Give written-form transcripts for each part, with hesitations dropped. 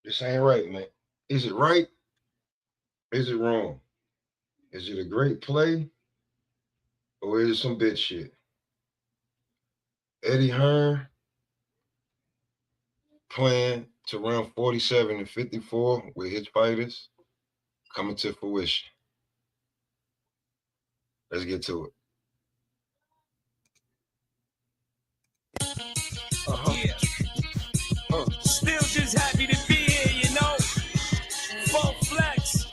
This ain't right, man. Is it right? Is it wrong? Is it a great play or is it some bitch shit? Eddie Hearn plan to run 47 and 54 with his fighters coming to fruition. Let's get to it. Yeah. Still just happy to be here, you know. Full Flex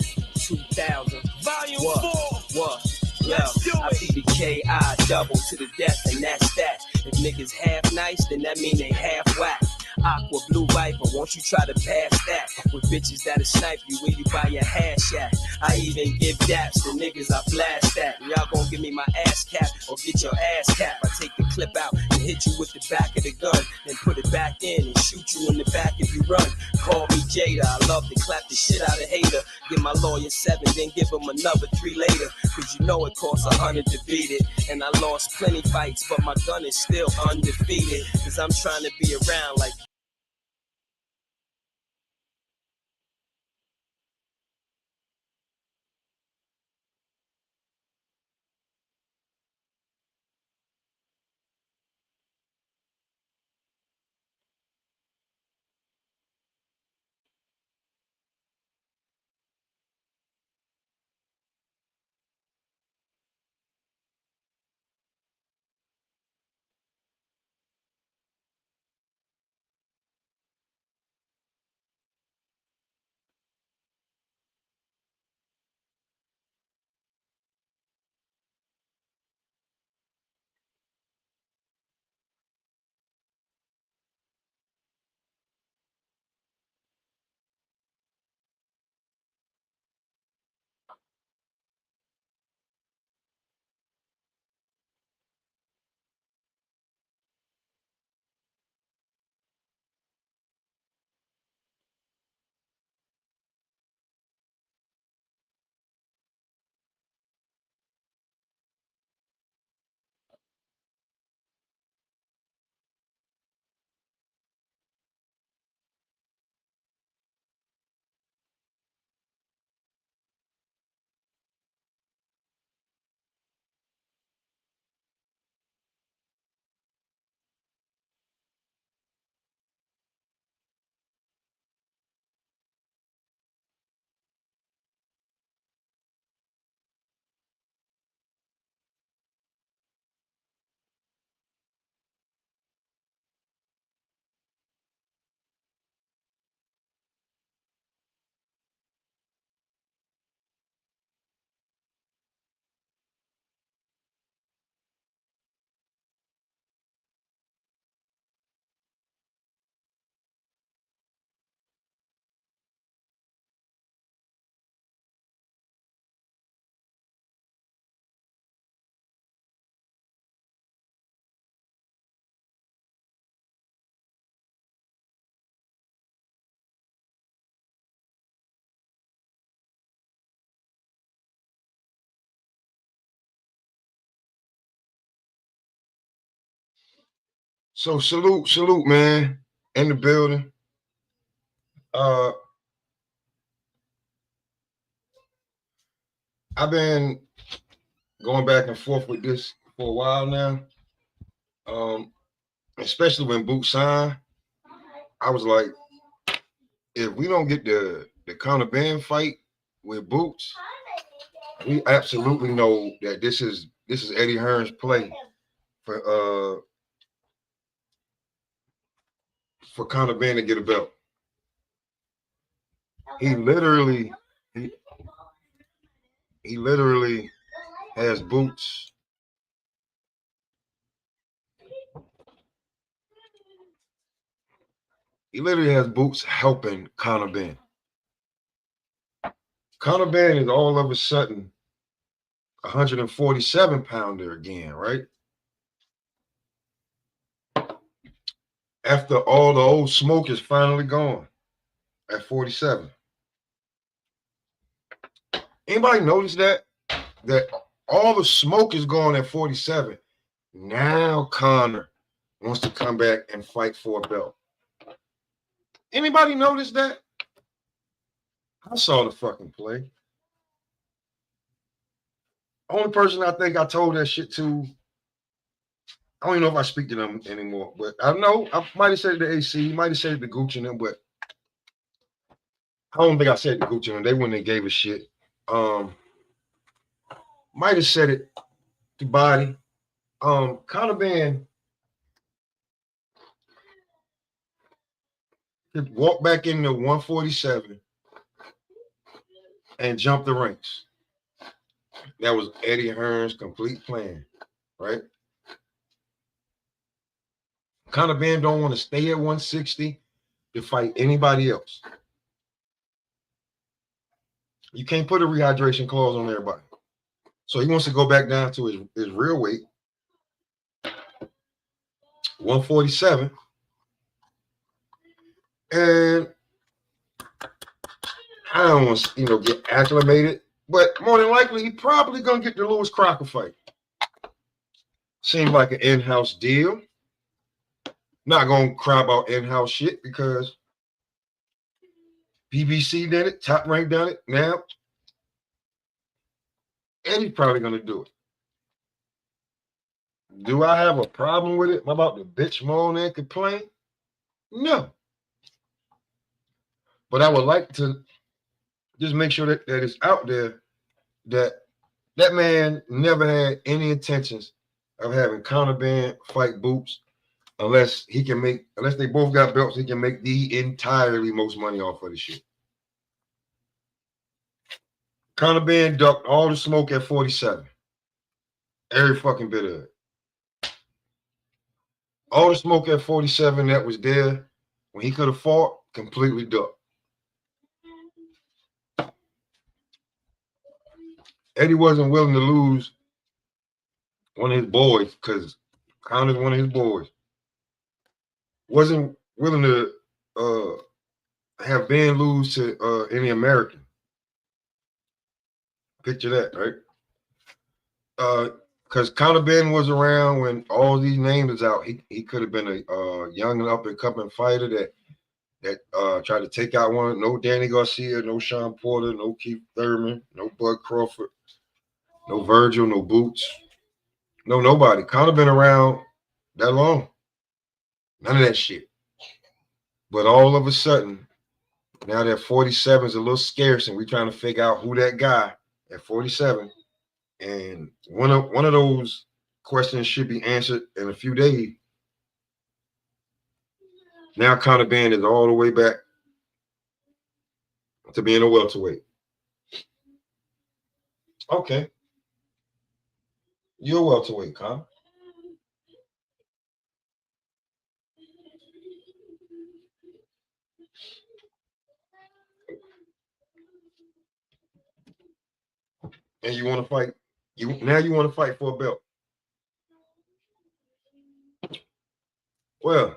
2000 Volume 4. What? Yo, I be the K.I. double to the death, and that's that. If niggas half nice, then that mean they half whack. Aqua blue viper, won't you try to pass that? With bitches that'll snipe you where you buy your hash at. I even give daps to niggas I blast at. Y'all gon' give me my ass cap or get your ass cap. I take the clip out and hit you with the back of the gun, then put it back in and shoot you in the back if you run. Call me Jada, I love to clap the shit out of hater. Give my lawyer 7, then give him another 3 later. Cause you know it costs 100 to beat it. And I lost plenty fights, but my gun is still undefeated. Cause I'm trying to be around like So salute, man, in the building. Uh, I've been going back and forth with this for a while now. Um, especially when Boot signed, I was like, if we don't get the Conor Ben fight with Boots, we absolutely know that this is Eddie Hearns' play for Conor Ben to get a belt. He literally he, he literally has Boots. He literally has Boots helping Conor Ben. Conor Ben is all of a sudden 147-pounder again, right? After all the old smoke is finally gone at 47. Anybody notice that? That all the smoke is gone at 47. Now Conor wants to come back and fight for a belt. Anybody notice that? I saw the fucking play. Only person I think I told that shit to, I don't even know if I speak to them anymore, but I know I might have said it to AC, might have said it to Gucci and them, but I don't think I said it to Gucci and them. They wouldn't have gave a shit. Might have said it to Body. Kind of been walk back into 147 and jump the ranks. That was Eddie Hearns' complete plan, right? Kind of been don't want to stay at 160 to fight anybody else. You can't put a rehydration clause on everybody. So he wants to go back down to his real weight, 147. And I don't want to, get acclimated, but more than likely, he probably going to get the Lewis Crocker fight. Seems like an in-house deal. Not going to cry about in-house shit because BBC did it, Top Rank done it. Now, Eddie's probably going to do it. Do I have a problem with it? Am I about to bitch, moan, and complain? No. But I would like to just make sure that it's out there that man never had any intentions of having counterband fight Boots unless they both got belts, he can make the entirely most money off of the shit. Counterband ducked all the smoke at 47. Every fucking bit of it. All the smoke at 47 that was there when he could have fought, completely ducked. Eddie wasn't willing to lose one of his boys because Connor's one of his boys. Wasn't willing to have Ben lose to any American. Picture that, right? Because Conor Ben was around when all these names was out. He could have been a young and up and coming fighter that tried to take out one. No Danny Garcia, no Sean Porter, no Keith Thurman, no Bud Crawford, no Virgil, no Boots, no nobody. Conor been around that long. None of that shit. But all of a sudden, now that 47 is a little scarce, and we're trying to figure out who that guy at 47. And one of those questions should be answered in a few days. Now Conor Ben is all the way back to being a welterweight. Okay. You're a welterweight, Conor. And you want to fight. You want to fight for a belt. Well,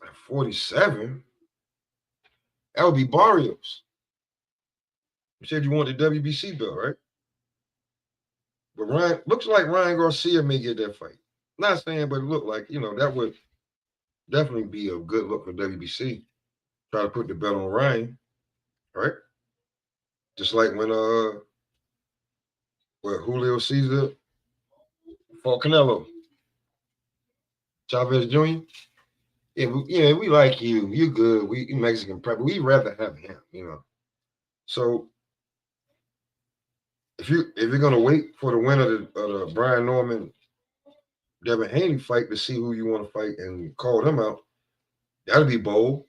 at 47, that would be Barrios. You said you want the WBC belt, right? But looks like Ryan Garcia may get that fight. Not saying, but it looked like, that would definitely be a good look for WBC. Try to put the belt on Ryan, right? Just like when Julio Cesar fought Canelo. Chavez Jr. Yeah, we like you. You good. We Mexican prep. We'd rather have him, So if you're gonna wait for the winner of the Brian Norman Devin Haney fight to see who you want to fight and call them out, that'll be bold.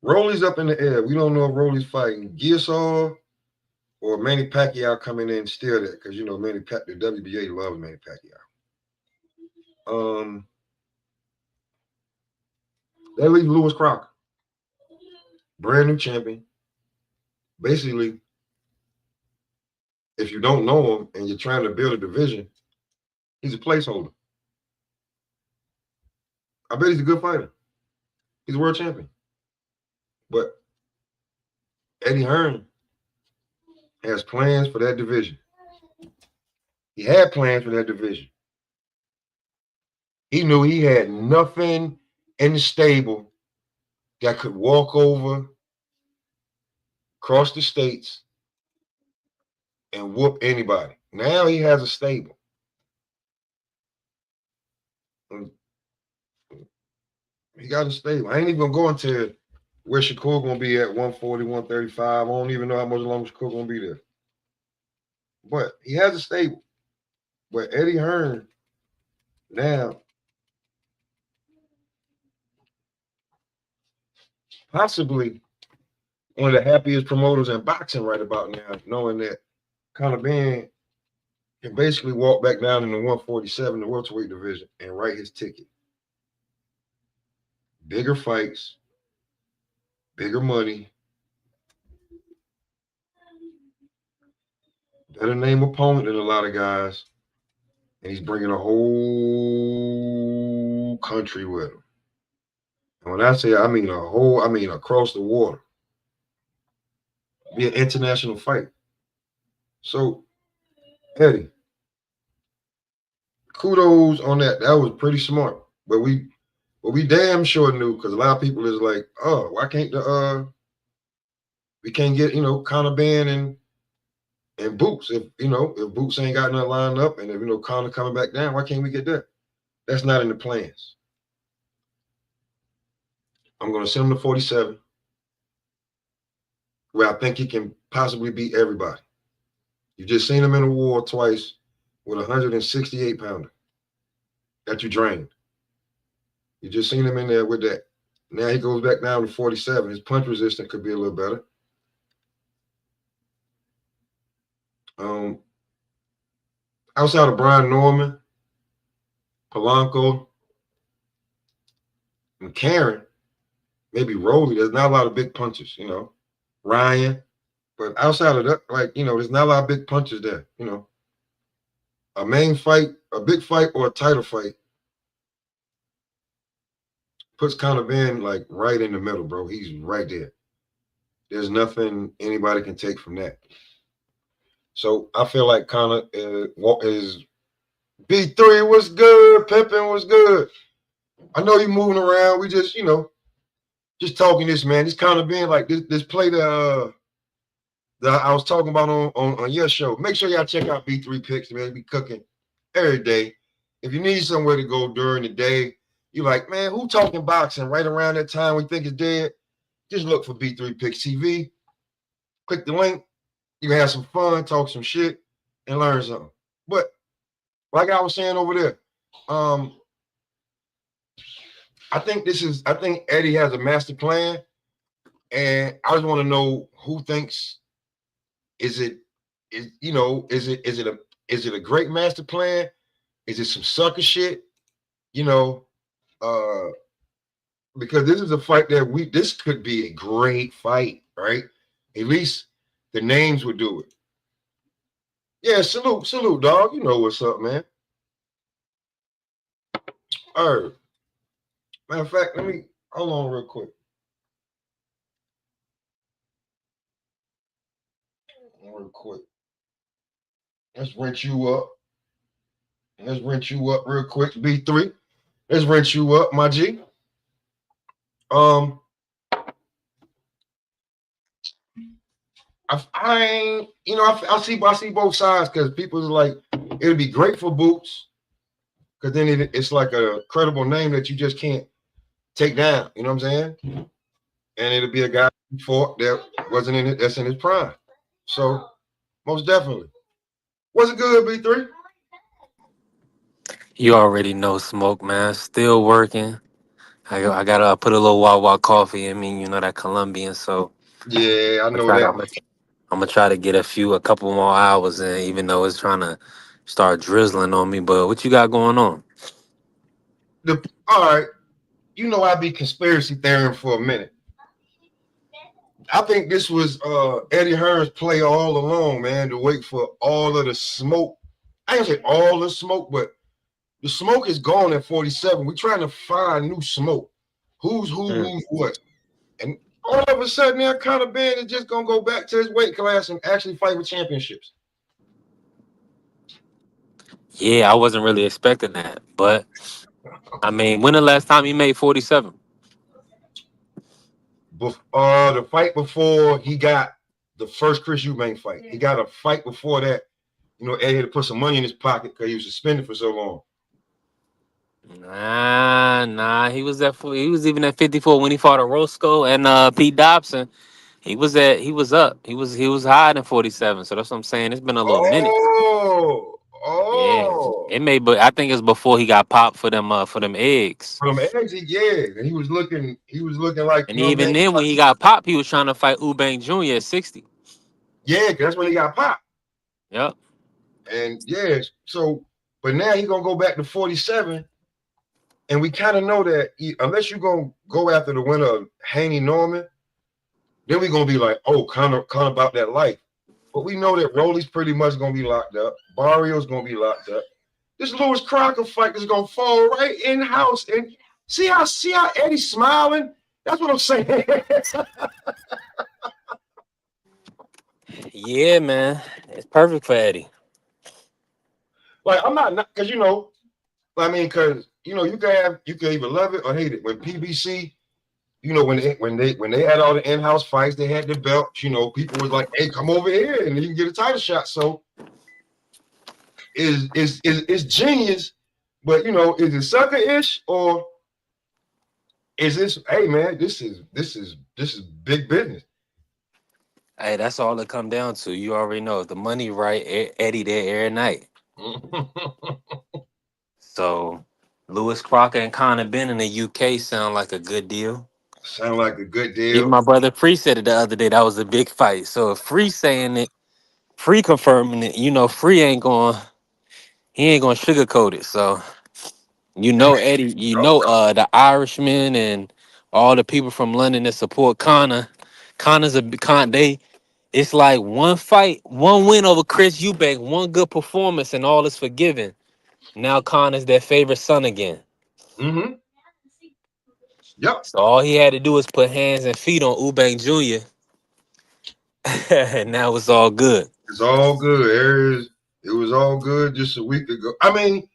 Rolly's up in the air. We don't know if Rolly's fighting Gearsaw or Manny Pacquiao coming in and steal that because the WBA loves Manny Pacquiao. That leaves Lewis Crocker, brand new champion. Basically, if you don't know him and you're trying to build a division, he's a placeholder. I bet he's a good fighter. He's a world champion. But Eddie Hearns has plans for that division. He had plans for that division. He knew he had nothing in the stable that could walk over, cross the states, and whoop anybody. Now he has a stable. He got a stable. I ain't even gonna go into where Shakur gonna be at 140, 135. I don't even know how much longer Shakur gonna be there. But he has a stable. But Eddie Hearn now possibly one of the happiest promoters in boxing right about now, knowing that Conor Ben can basically walk back down in the 147, the welterweight division, and write his ticket. Bigger fights, bigger money, better name opponent than a lot of guys, and he's bringing a whole country with him. And when I say I mean I mean across the water. Be an international fight. So, Eddie, kudos on that. That was pretty smart. But we damn sure knew because a lot of people is like, oh, why can't we can't get Conor Ben and Boots if Boots ain't got nothing lined up and if Conor coming back down, why can't we get that? That's not in the plans. I'm gonna send him to 47, where I think he can possibly beat everybody. You just seen him in a war twice with a 168 pounder that you drained. You just seen him in there with that. Now he goes back down to 47. His punch resistance could be a little better. Outside of Brian Norman, Polanco, and Karen, maybe Rolly, there's not a lot of big punches, Ryan. But outside of that, there's not a lot of big punches there, A main fight, a big fight, or a title fight puts Conor Ben right in the middle, bro. He's right there. There's nothing anybody can take from that. So I feel like Conor is B3 was good, Pimpin was good. I know you moving around. We just, just talking this, man. This Conor Ben like this play that I was talking about on your show. Make sure y'all check out B3 Picks, man. Be cooking every day. If you need somewhere to go during the day, you're like, man, who talking boxing right around that time we think is dead? Just look for B3 Picks TV. Click the link. You can have some fun, talk some shit, and learn something. But like I was saying over there, I think Eddie has a master plan, and I just want to know who thinks is it a great master plan? Is it some sucker shit? Because this is a fight that this could be a great fight, right? At least the names would do it. Yeah, salute, dog. You know what's up, man. All right. Matter of fact, let me hold on real quick. Let's rinse you up. Real quick, B3. Let's rinse you up, my G. I see both sides because people are like, it'd be great for Boots because then it's like a credible name that you just can't take down. You know what I'm saying? And it'll be a guy who fought that wasn't in it. That's in his prime. So most definitely. Was it good, B3? You already know, Smoke, man. Still working. I gotta put a little Wawa coffee in me. You know that Colombian. So Yeah, I I'm gonna know try to, that. I'm gonna try to get a couple more hours in, even though it's trying to start drizzling on me. But what you got going on? All right. I be conspiracy theorying for a minute. I think this was Eddie Hearns' play all along, man, to wait for all of the smoke. I ain't say all the smoke, but the smoke is gone at 47. We're trying to find new smoke. Who's what? And all of a sudden, now Conor Ben is just gonna go back to his weight class and actually fight for championships. Yeah, I wasn't really expecting that, but I mean, when the last time he made 47? The fight before he got the first Chris Eubank fight. He got a fight before that. You know, Eddie had to put some money in his pocket because he was suspended for so long. Nah. He was he was even at 54 when he fought a Roscoe and Pete Dobson. He was up. He was higher than 47. So that's what I'm saying. It's been a little minute. Oh, Yeah. oh. It may, but I think it's before he got popped for them eggs. From Eggsy, yeah. And he was looking like, And you know what I'm even saying? then, when he got popped, he was trying to fight Eubank Jr. at 60. Yeah, 'cause that's when he got popped. Yep. And yeah, so but now he's gonna go back to 47. And we kind of know that unless you're gonna go after the winner of Haney Norman, then we're gonna be like, oh, kind of about that life. But we know that Rolly's pretty much gonna be locked up. Barrio's gonna be locked up. This Lewis Crocker fight is gonna fall right in house. And see how Eddie's smiling? That's what I'm saying. Yeah, man. It's perfect for Eddie. Like I'm not because you know, I mean, because you know, you can either love it or hate it. When PBC, you know, when they had all the in-house fights, they had the belts, you know, people was like, hey, come over here and you can get a title shot. So is genius, but you know, is it sucker-ish or is this, hey man, this is big business. Hey, that's all it come down to. You already know if the money right, Eddie there every night. So Lewis Crocker and Conor Ben in the UK sound like a good deal. Sound like a good Even deal. my brother Free said it the other day. That was a big fight. So if Free saying it, Free confirming it, you know, he ain't gonna sugarcoat it. So you know, Eddie, you know, the Irishman and all the people from London that support Conor. Connor's a they. It's like one fight, one win over Chris Eubank, one good performance, and all is forgiven. Now Connor's their favorite son again. Mm-hmm. Yep. So all he had to do was put hands and feet on Eubank Jr. And now it's all good. It's all good. It was all good just a week ago. I mean,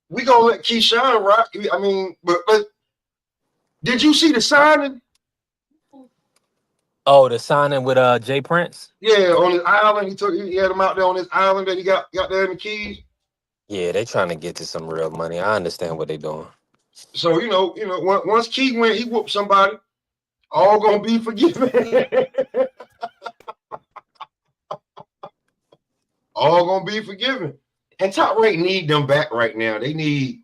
we gonna let Keyshawn rock. I mean, but did you see the signing? Oh, the signing with Jay Prince? Yeah, on his island. He had him out there on his island that he got there in the Keys. Yeah, they trying to get to some real money. I understand what they doing. So you know, once Key went, he whooped somebody. All gonna be forgiven. All gonna be forgiven. And Top Rank need them back right now. They need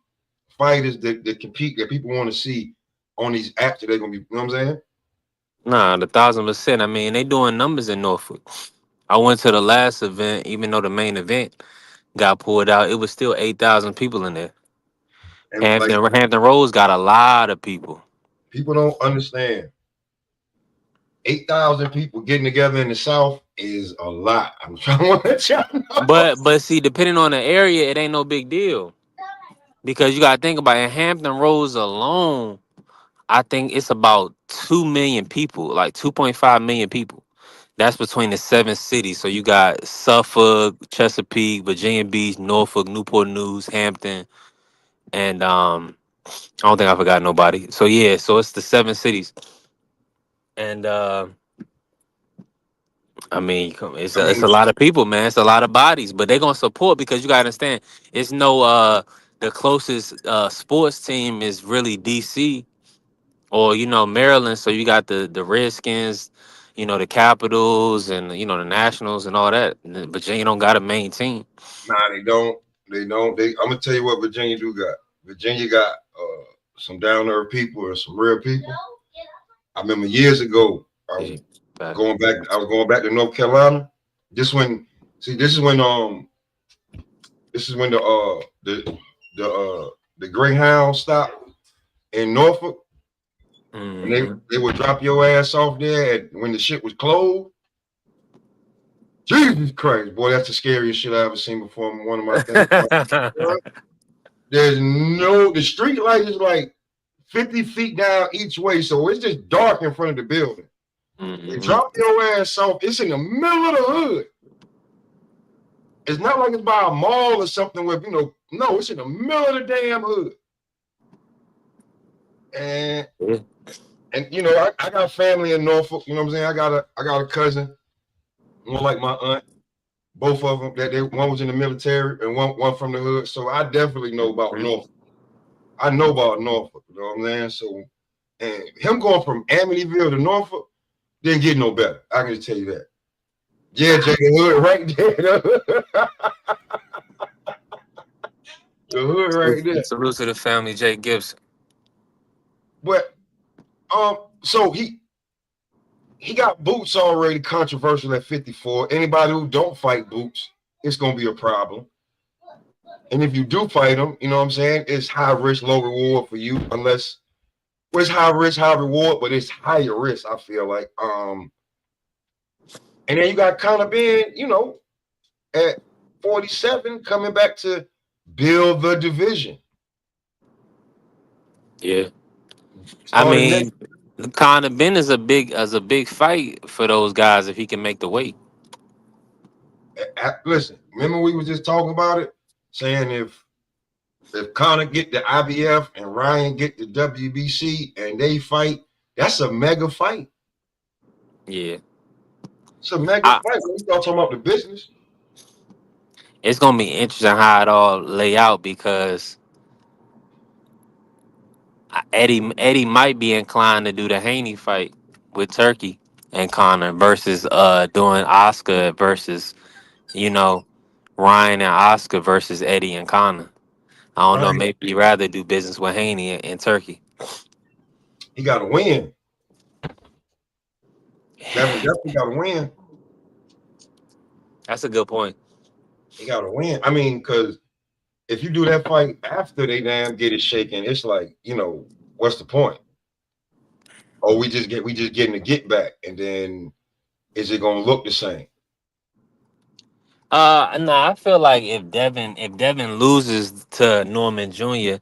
fighters that compete that people want to see on these apps that they're gonna be. You know what I'm saying? Nah, 1,000%. I mean, they doing numbers in Norfolk. I went to the last event, even though the main event got pulled out. It was still 8,000 people in there. And like Hampton Roads got a lot of people. people don't understand. 8,000 people getting together in the South is a lot. I'm trying to let y'all know. But see, depending on the area, it ain't no big deal because you gotta think about it. In Hampton Roads alone, I think it's about 2 million people, like 2.5 million people. That's between the 7 cities. So you got Suffolk, Chesapeake, Virginia Beach, Norfolk, Newport News, Hampton, and I don't think I forgot nobody. So yeah, so it's the 7 cities, and I mean, I it's mean, a lot of people, man. It's a lot of bodies, but they're gonna support because you gotta understand, it's no the closest sports team is really DC or Maryland. So you got the Redskins, the Capitals, and the Nationals and all that. And Virginia don't got a main team. nah, they don't. They don't. I'm gonna tell you what Virginia do got. Virginia got some down to earth people or some real people. I remember years ago, I was going back to North Carolina. This when this is when the Greyhound stopped in Norfolk. And Mm-hmm. they would drop your ass off there when the shit was closed. Jesus Christ, boy, that's the scariest shit I ever seen before. One of my things. The street light is like 50 feet down each way, so it's just dark in front of the building. Mm-hmm. They drop your ass off. It's in the middle of the hood. It's not like it's by a mall or something where no, it's in the middle of the damn hood. And Yeah. I got family in Norfolk. You know what I'm saying? I got a cousin, one like my aunt. Both of them one was in the military and one from the hood. So I definitely know about Mhm. Norfolk. I know about Norfolk. You know what I'm saying? So and him going from Amityville to Norfolk didn't get no better. I can just tell you that. Yeah, Jay, the hood right there. The hood right there. Salute to the family, Jake Gibson. But so he got Boots already controversial at 54. Anybody who don't fight Boots, it's gonna be a problem. And if you do fight him, you know what I'm saying? It's high risk, low reward for you, unless it's high risk, high reward, but it's higher risk, I feel like. And then you got Conor Ben, at 47 coming back to build the division. Yeah. I Starting next. mean, Conor Ben is a big fight for those guys if he can make the weight. Listen, remember we was just talking about it, saying if Conor get the IBF and Ryan get the WBC and they fight, that's a mega fight. Yeah. It's a mega I, fight. When you start talking about the business, it's gonna be interesting how it all lay out because Eddie might be inclined to do the Haney fight with Turkey and Connor versus doing Oscar versus you know Ryan and Oscar versus Eddie and Connor. I don't know. Ryan, Maybe you'd rather do business with Haney in Turkey. he got to win. Devin definitely got to win. That's a good point. He got to win. I mean, because if you do that fight after they damn get it shaken, it's like, what's the point? Or we just getting a get back, and then is it gonna look the same? No, I feel like if Devin loses to Norman Jr.,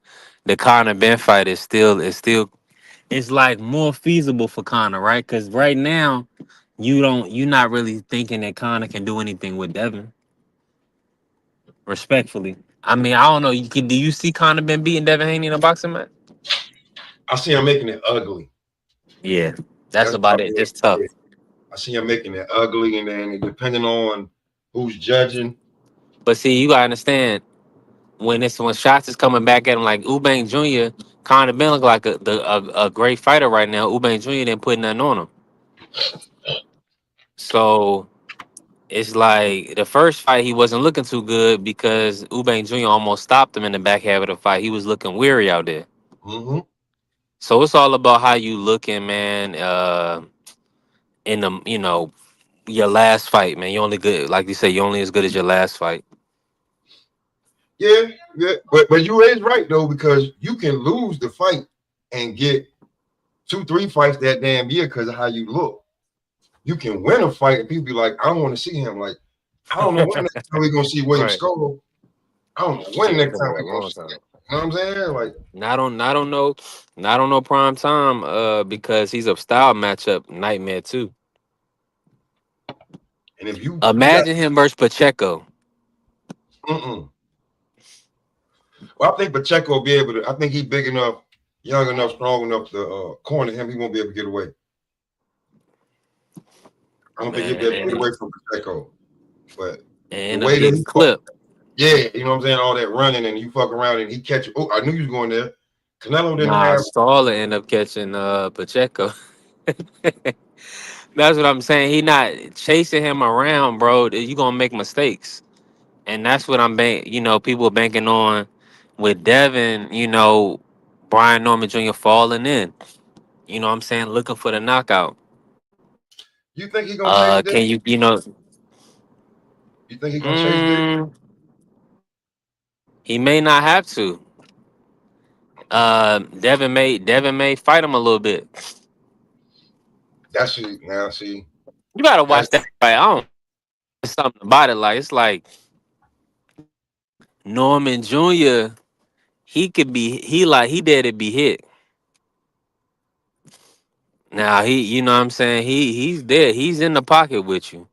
the Conor Ben fight is still it's like more feasible for Conor, right? Because right now you're not really thinking that Conor can do anything with Devin. Respectfully, I mean, I don't know. Do you see Conor Ben beating Devin Haney in a boxing match? I see him making it ugly. Yeah, that's That's about about it. it. It's tough. Yeah. I see him making it ugly, and then depending on who's judging. But see, you gotta understand when shots is coming back at him like Ubang Jr., Conor Ben look like a great fighter right now. Ubang Jr. didn't put nothing on him. So it's like the first fight he wasn't looking too good because Ubang Jr. almost stopped him in the back half of the fight. He was looking weary out there. Mm-hmm. So it's all about how you looking, man. In the your last fight, man. You only good, like you say, you only as good as your last fight. Yeah, yeah. But you is right though, because you can lose the fight and get 2, 3 fights that damn year because of how you look. You can win a fight and people be like, I don't want to see him. Like, I don't know when next time we're gonna see William Right. Skull. I don't know when Yeah, it next took a time we're gonna long see him. time. You know what I'm saying? Like, Not on no prime time. Because he's a style matchup nightmare too. and if you got Imagine him versus Pacheco. mm-mm. Well, I think Pacheco will be able to. I think he's big enough, young enough, strong enough to corner him. He won't be able to get away. I don't think he'll be Man, able to get and away from Pacheco. But the end up way that getting he fought, clipped. yeah, you know what I'm saying, all that running and you fuck around and he catch you. Oh, I knew you was going there. Canelo didn't Nah, have. Staller end up catching Pacheco. That's what I'm saying. He not chasing him around, bro. You gonna make mistakes, and that's what people banking on with Devin. Brian Norman Jr. falling in. You know what I'm saying, looking for the knockout. You think he gonna chase Can Dick? You think he gonna chase Dick? mm, he may not have to. Devin may fight him a little bit. That's it. Now see, You gotta that's watch that fight. I don't something about it. Like it's like Norman Jr. He did it be hit. Now you know what I'm saying? He's there. He's in the pocket with you.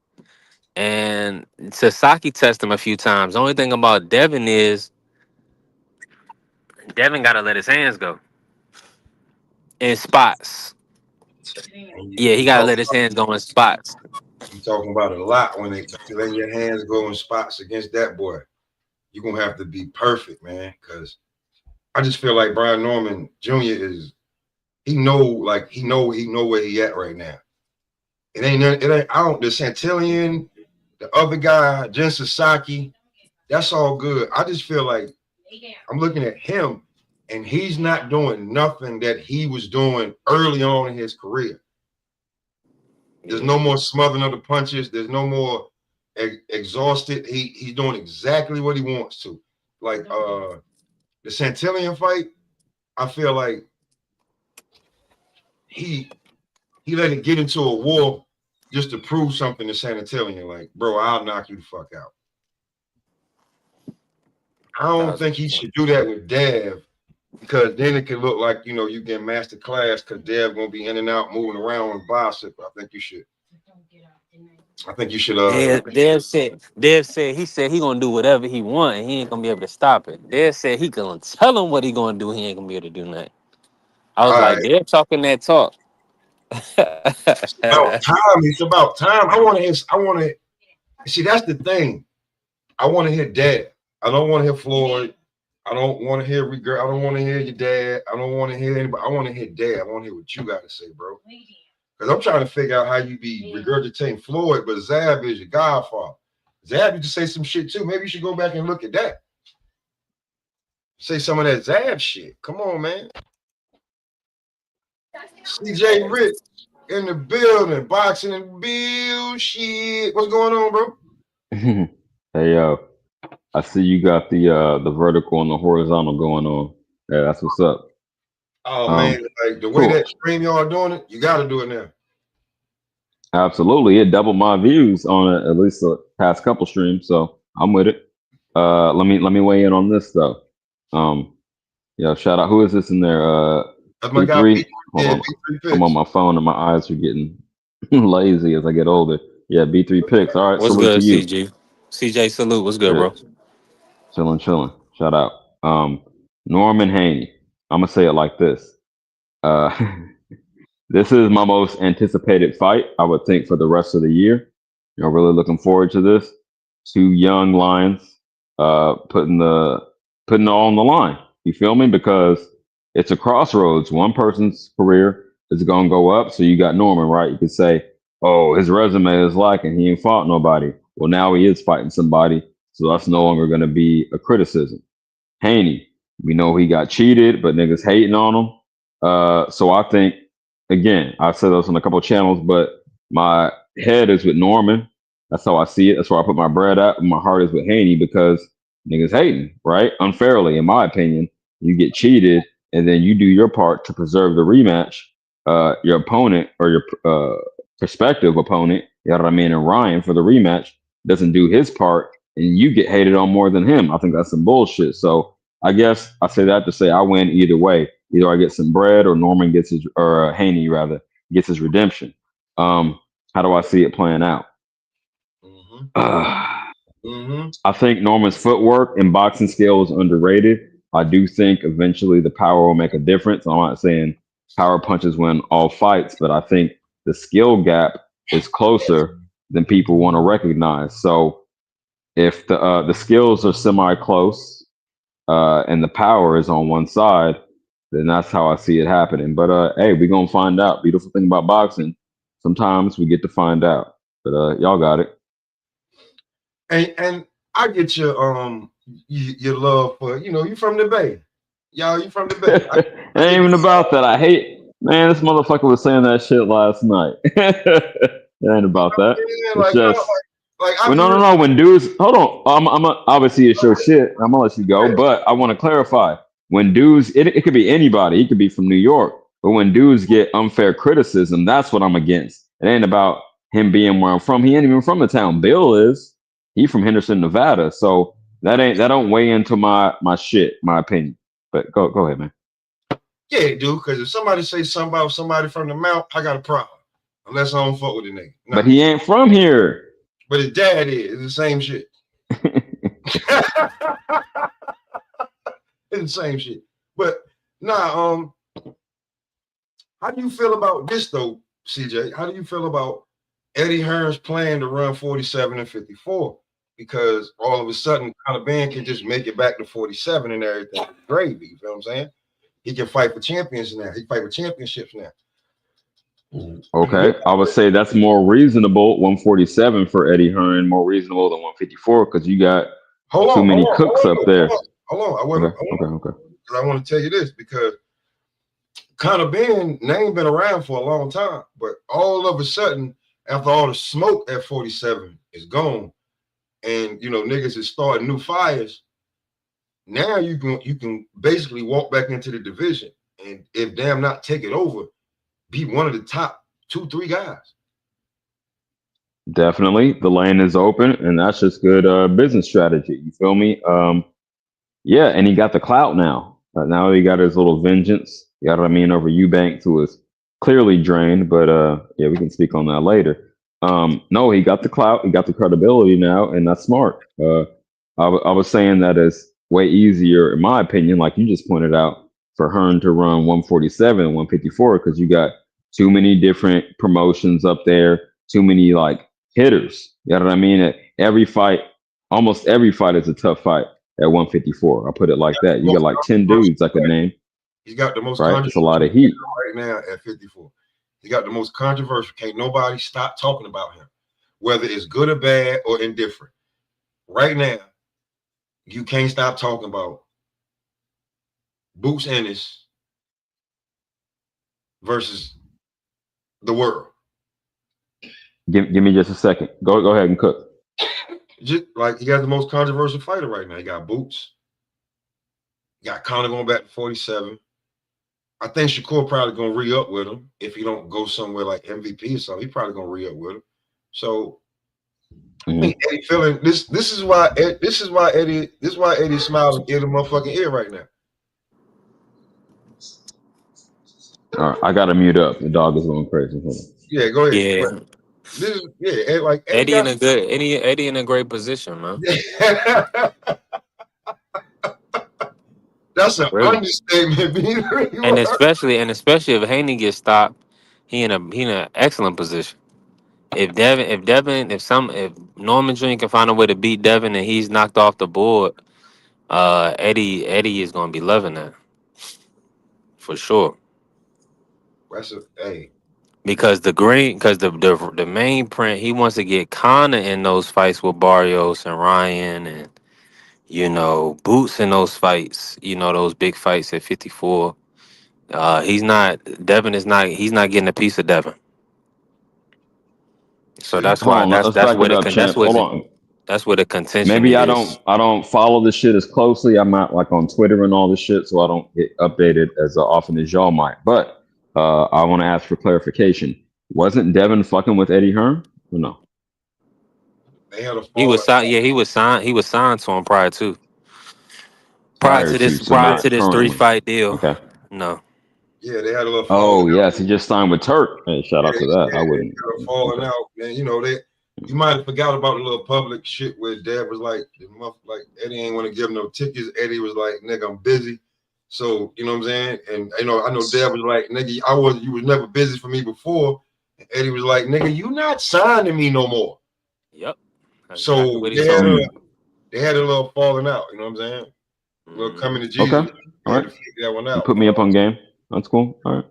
And Sasaki tested him a few times. The only thing about Devin is Devin gotta let his hands go. in spots. And Yeah, he gotta let his hands go in spots. you talking about a lot when they letting your hands go in spots against that boy. You're gonna have to be perfect, man. Because I just feel like Brian Norman Jr. is he know where he at right now. It ain't I don't the Santillion, the other guy, Jen Sasaki, that's all good. I just feel like I'm looking at him and he's not doing nothing that he was doing early on in his career. There's no more smothering of the punches. There's no more exhausted. He's doing exactly what he wants to. Like the Santillion fight, I feel like he let it get into a war just to prove something to Santillion. Like, bro, I'll knock you the fuck out. I don't think he should do that with Dev because then it could look like you get master class because Dev gonna be in and out, moving around with bicep. I think you should. Dev said he gonna do whatever he want and he ain't gonna be able to stop it. Dev said he gonna tell him what he gonna do, he ain't gonna be able to do nothing. I was all like, right. Dev talking that talk. It's about time. It's about time. I want to see. That's the thing. I want to hear Dad. I don't want to hear Floyd. I don't want to hear I don't want to hear your dad. I don't want to hear anybody. I want to hear Dad. I want to hear what you got to say, bro. Because I'm trying to figure out how you be regurgitating Floyd, but Zab is your godfather. Zab used to say some shit too. Maybe you should go back and look at that. Say some of that Zab shit. Come on, man. CJ Rich in the building, boxing and bill shit. What's going on, bro? Hey, I see you got the vertical and the horizontal going on. Yeah, that's what's up. Oh man, like the way cool. that stream y'all doing it, you got to do it now. Absolutely, it doubled my views on it, at least the past couple streams. So I'm with it. Let me weigh in on this though. Yeah, shout out. Who is this in there? That's my guy. B3. Hold Yeah, on, B3 I'm on picks. my phone and my eyes are getting lazy as I get older. Yeah, B3 picks. All right, What's salute to good, you. CG? CJ salute. What's good, bro? Shit, chilling. Shout out. Norman&Haney. I'm gonna say it like this. Uh, this is my most anticipated fight, I would think, for the rest of the year. Really looking forward to this. Two young lions, putting it all on the line. You feel me? Because it's a crossroads. One person's career is gonna go up. So you got Norman, right? You could say, "Oh, his resume is lacking. He ain't fought nobody." Well, now he is fighting somebody, so that's no longer gonna be a criticism. Haney, we know he got cheated, but niggas hating on him. So I think, again, I said this on a couple of channels, but my head is with Norman. That's how I see it. That's where I put my bread at. My heart is with Haney because niggas hating, right? Unfairly, in my opinion. You get cheated, and then you do your part to preserve the rematch. Your opponent or your prospective opponent, you know what I mean, and Ryan for the rematch doesn't do his part, and you get hated on more than him. I think that's some bullshit. So I guess I say that to say I win either way. Either I get some bread or Norman gets his, or Haney rather, gets his redemption. How do I see it playing out? I think Norman's footwork and boxing skill is underrated. I do think eventually the power will make a difference. I'm not saying power punches win all fights, but I think the skill gap is closer than people want to recognize. So if the skills are semi close and the power is on one side, then that's how I see it happening. But hey, we're gonna find out. Beautiful thing about boxing, sometimes we get to find out. But y'all got it. And I get your love for you from the Bay. Y'all, you from the Bay. It ain't even about that. I hate, man, this motherfucker was saying that shit last night. It ain't about that. It's like, just I well, view no. When dudes, hold on, I'm obviously it's your shit. I'm gonna let you go, it. but I want to clarify. When dudes, it could be anybody. He could be from New York, but when dudes get unfair criticism, that's what I'm against. It ain't about him being where I'm from. He ain't even from the town. Bill is. He from Henderson, Nevada. So that don't weigh into my shit, my opinion. But go ahead, man. Yeah, it do. Because if somebody say something about somebody from the Mount, I got a problem. Unless I don't fuck with the nigga. Nah. But he ain't from here. But his dad is. It's the same shit. It's the same shit. But nah, How do you feel about this though, CJ? How do you feel about Eddie Hearns plan to run 47 and 54? Because all of a sudden, Conor Ben can just make it back to 47 and everything. Gravy, you feel what I'm saying? He can fight for champions now. He can fight for championships now. Okay, I would say that's more reasonable. 147 for Eddie Hearn, more reasonable than 154 because you got too many cooks up there. Hold on. Okay. Because I want to tell you this because Conor Ben name been around for a long time, but all of a sudden, after all the smoke at 47 is gone, and niggas is starting new fires. Now you can basically walk back into the division, and if damn not take it over, be one of the top 2-3 guys. Definitely, the lane is open, and that's just good business strategy. You feel me? Yeah, and he got the clout now. Now he got his little vengeance. You know what I mean, over Eubanks, who was clearly drained. But yeah, we can speak on that later. No, he got the clout. He got the credibility now, and that's smart. I was saying that it's way easier, in my opinion, like you just pointed out, for Hearn to run 147, 154, because you got too many different promotions up there, too many like hitters. You know what I mean? Every fight, almost every fight is a tough fight at 154. I'll put it like that. You got like 10 dudes I could name. He's got the most right. It's a lot of heat right now at 54. He got the most controversial. Can't nobody stop talking about him, whether it's good or bad or indifferent. Right now, you can't stop talking about Boots Ennis versus the world. Give me just a second. Go ahead and cook. Just like he got the most controversial fighter right now. He got Boots. He got Conor going back to 47. I think Shakur probably gonna re-up with him if he don't go somewhere like MVP or something. He probably gonna re-up with him. So I think Eddie feeling this. This is why Eddie's smiling in the motherfucking ear right now. All right, I gotta mute up. The dog is going crazy. Hold on. Yeah, go ahead. Yeah. This is like Eddie in a great position, man. That's an Really? understatement. And especially if Haney gets stopped, he in an excellent position. If Norman Jean can find a way to beat Devin and he's knocked off the board, Eddie is gonna be loving that for sure. That's Because the main print, he wants to get Conor in those fights with Barrios and Ryan and Boots in those fights, those big fights at 54. He's not getting a piece of Devin. So that's why let's back it up, champ. Hold on. That's where the contention Maybe is. I don't follow this shit as closely. I'm not like on Twitter and all this shit, so I don't get updated as often as y'all might. But I want to ask for clarification. Wasn't Devin fucking with Eddie Hearn or no? They had a He was signed. Yeah, he was signed to him prior to this 3-fight deal. Okay. No. Yeah, they had a little. Oh yes, he just signed with Turk. Hey, shout out to that. I wouldn't. Falling out, and you might have forgot about the little public shit where Dad was like Eddie ain't want to give him no tickets. Eddie was like, nigga, I'm busy. So you know what I'm saying? And I know Dad was like, nigga, you was never busy for me before. And Eddie was like, nigga, you not signing me no more. Yep. That's so they had a little falling out, you know what I'm saying? A little coming to Jesus. Okay. All right. That one out. You put me up on game. That's cool. All right.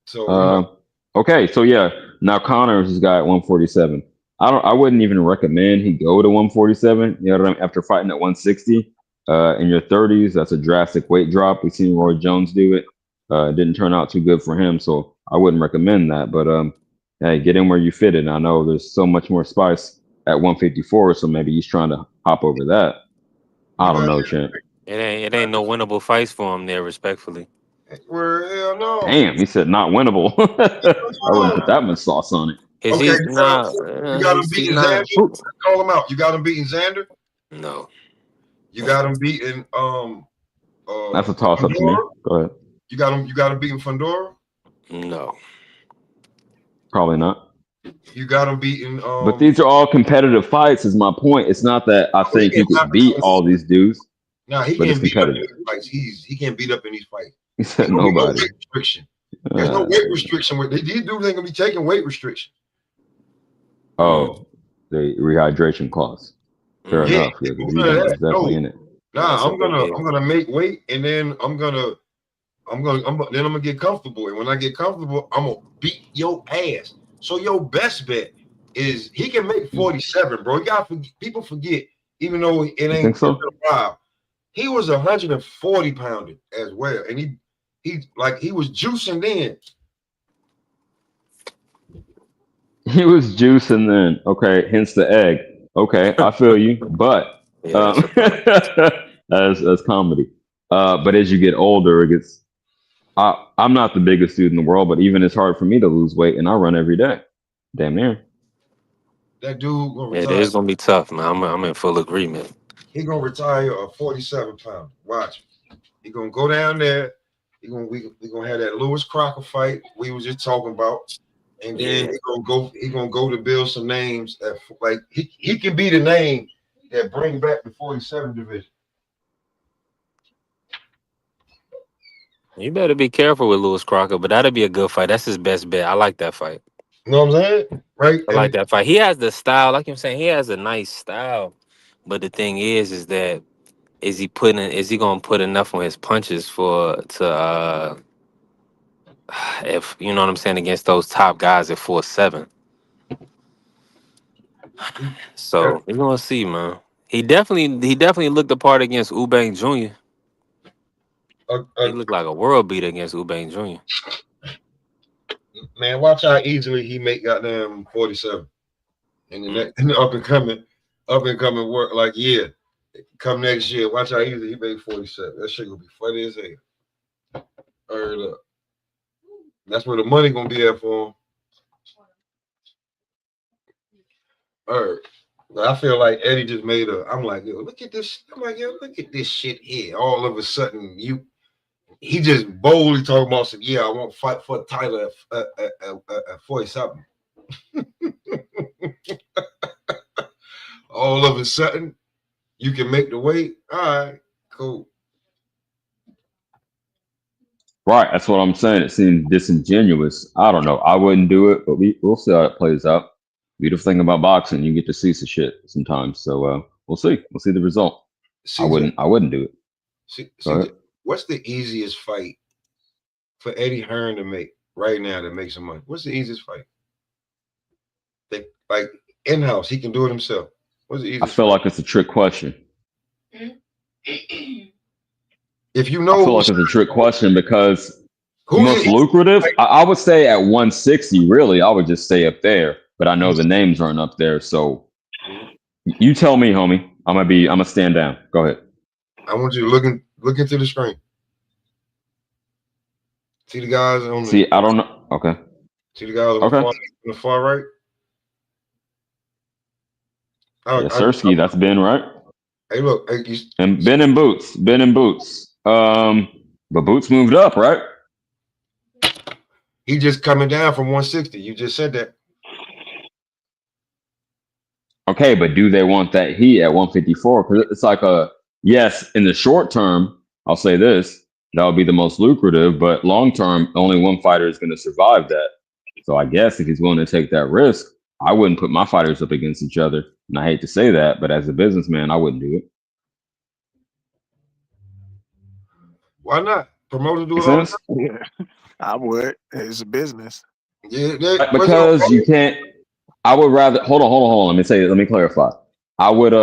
So okay, so yeah, now Connor's has got 147. I wouldn't even recommend he go to 147. You know what I mean? After fighting at 160 in your 30s, that's a drastic weight drop. We've seen Roy Jones do it. It didn't turn out too good for him, so I wouldn't recommend that. But hey, get in where you fit in. I know there's so much more spice at 154, so maybe he's trying to hop over that. I don't know, champ. It ain't no winnable fights for him there, respectfully. Well, hell no. Damn, he said not winnable. I wouldn't put that much sauce on it. Okay, you got him beating Xander. Call him out. You got him beating Xander? No. You got him beating that's a toss up to me. Go ahead. You got him beating Fundora? No. Probably not. You got him beating but these are all competitive fights, is my point. It's not that I think he could beat all these dudes. No, he can't beat up in these fights. He can't beat up in these fights. He said nobody. Restriction. There's no weight restriction with these dudes. Ain't gonna be taking weight restriction. Oh, the rehydration clause. Fair Mm. enough. Yeah, the vegan is definitely in it. Nah, So I'm gonna make weight, and then I'm gonna get comfortable. And when I get comfortable, I'm gonna beat your ass. So your best bet is he can make 47, bro. You got people forget, even though it ain't think so? a while. He was 140 pounder as well, and he was juicing then. He was juicing then. Okay, hence the egg. Okay, I feel you. But yeah, that's a fact. as comedy. But as you get older, it gets. I'm not the biggest dude in the world, but even it's hard for me to lose weight, and I run every day. Damn near. That dude gonna Yeah, it retire. is gonna be tough, man. I'm in full agreement. He gonna retire a 47 pounder. Watch. He gonna go down there. We gonna have that Lewis Crocker fight we was just talking about, and then he gonna go to build some names. Like he can be the name that bring back the 47 division. You better be careful with Lewis Crocker, but that'd be a good fight. That's his best bet. I like that fight. You know what I'm saying? Right? I like that fight. He has the style, like I'm saying, he has a nice style. But the thing is that is he gonna put enough on his punches if you know what I'm saying, against those top guys at 4'7"? So we're gonna see, man. He definitely looked the part against Ubang Jr. He looked like a world beater against Ubang Jr. Man, watch how easily he make goddamn 47 in the up and coming work. Like, yeah, come next year, watch how easy he made 47. That shit gonna be funny as hell. Heard up. That's where the money gonna be at for him. Heard. I feel like Eddie just made I'm like, yo, look at this. I'm like, yo, look at this shit here. All of a sudden, he just boldly talking about some, yeah, I won't fight for Tyler at 47. All of a sudden, you can make the weight. All right, cool. Right, that's what I'm saying. It seems disingenuous. I don't know. I wouldn't do it, but we'll see how it plays out. Beautiful thing about boxing, you get to see some shit sometimes. So we'll see. We'll see the result. I wouldn't do it. What's the easiest fight for Eddie Hearn to make right now to make some money? What's the easiest fight? Like in-house, he can do it himself. What's the easiest? I feel like it's a trick question. If you know, I feel like it's a trick question because the most lucrative, I would say at 160. Really, I would just stay up there. But I know the names aren't up there, so you tell me, homie. I'm gonna stand down. Go ahead. I want you to look into the screen. See the guys on the. See, I don't know. Okay. See the guys on the far right. Yes, Sirski, that's Ben, right? Hey, look, and Ben in Boots. But Boots moved up, right? He just coming down from 160. You just said that. Okay, but do they want that heat at 154? Because it's like yes, in the short term, I'll say this, that would be the most lucrative, but long term, only one fighter is going to survive that. So I guess if he's willing to take that risk, I wouldn't put my fighters up against each other. And I hate to say that, but as a businessman, I wouldn't do it. Why not? Promoters do it all the time. Yeah, I would. It's a business. Yeah, because you can't. I would rather hold on. Let me clarify. I would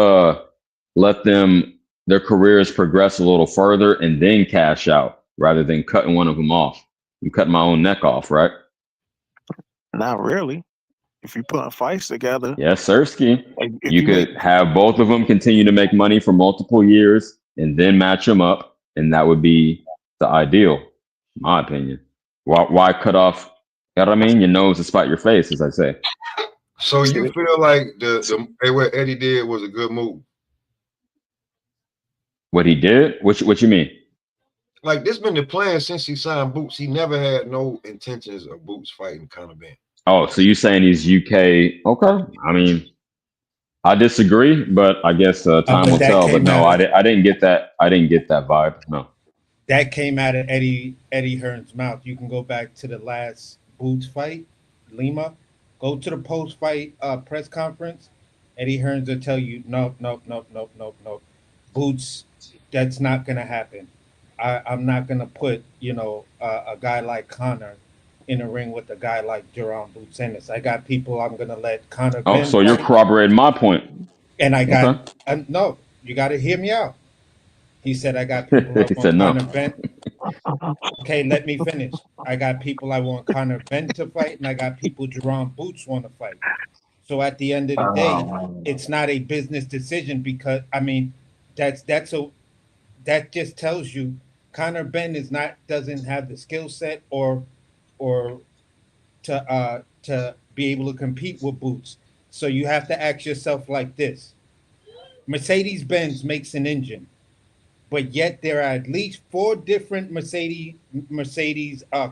let their careers progress a little further and then cash out rather than cutting one of them off. I'm cutting my own neck off, right? Not really. If you put fights together. Yes, Sirski. You could have both of them continue to make money for multiple years and then match them up, and that would be the ideal, in my opinion. Why cut off? You know what I mean? Your nose to spite your face, as I say. So you feel like what Eddie did was a good move? What he did? What you mean? Like this been the plan since he signed Boots. He never had no intentions of Boots fighting Conor Ben. Oh, so you saying he's UK? Okay. I mean, I disagree, but I guess time will tell. But no, I didn't get that. I didn't get that vibe. No. that came out of Eddie Hearns' mouth. You can go back to the last Boots fight, Lima. Go to the post fight press conference. Eddie Hearns will tell you, no, no, no, no, no, no. Boots, that's not gonna happen. I'm not gonna put a guy like Connor in a ring with a guy like Jerome Boots Ennis. I got people I'm gonna let Connor Oh, Ben so you're fight, corroborating my point. and I got Okay. no. You got to hear me out. He said I got people I He want said no. Connor Ben. Okay, let me finish. I got people I want Connor Ben to fight, and I got people Jerome Boots want to fight. So at the end of the day, it's not a business decision because I mean, that's a that just tells you Connor Ben is not doesn't have the skill set or to be able to compete with Boots. So you have to ask yourself like this: Mercedes Benz makes an engine, but yet there are at least four different Mercedes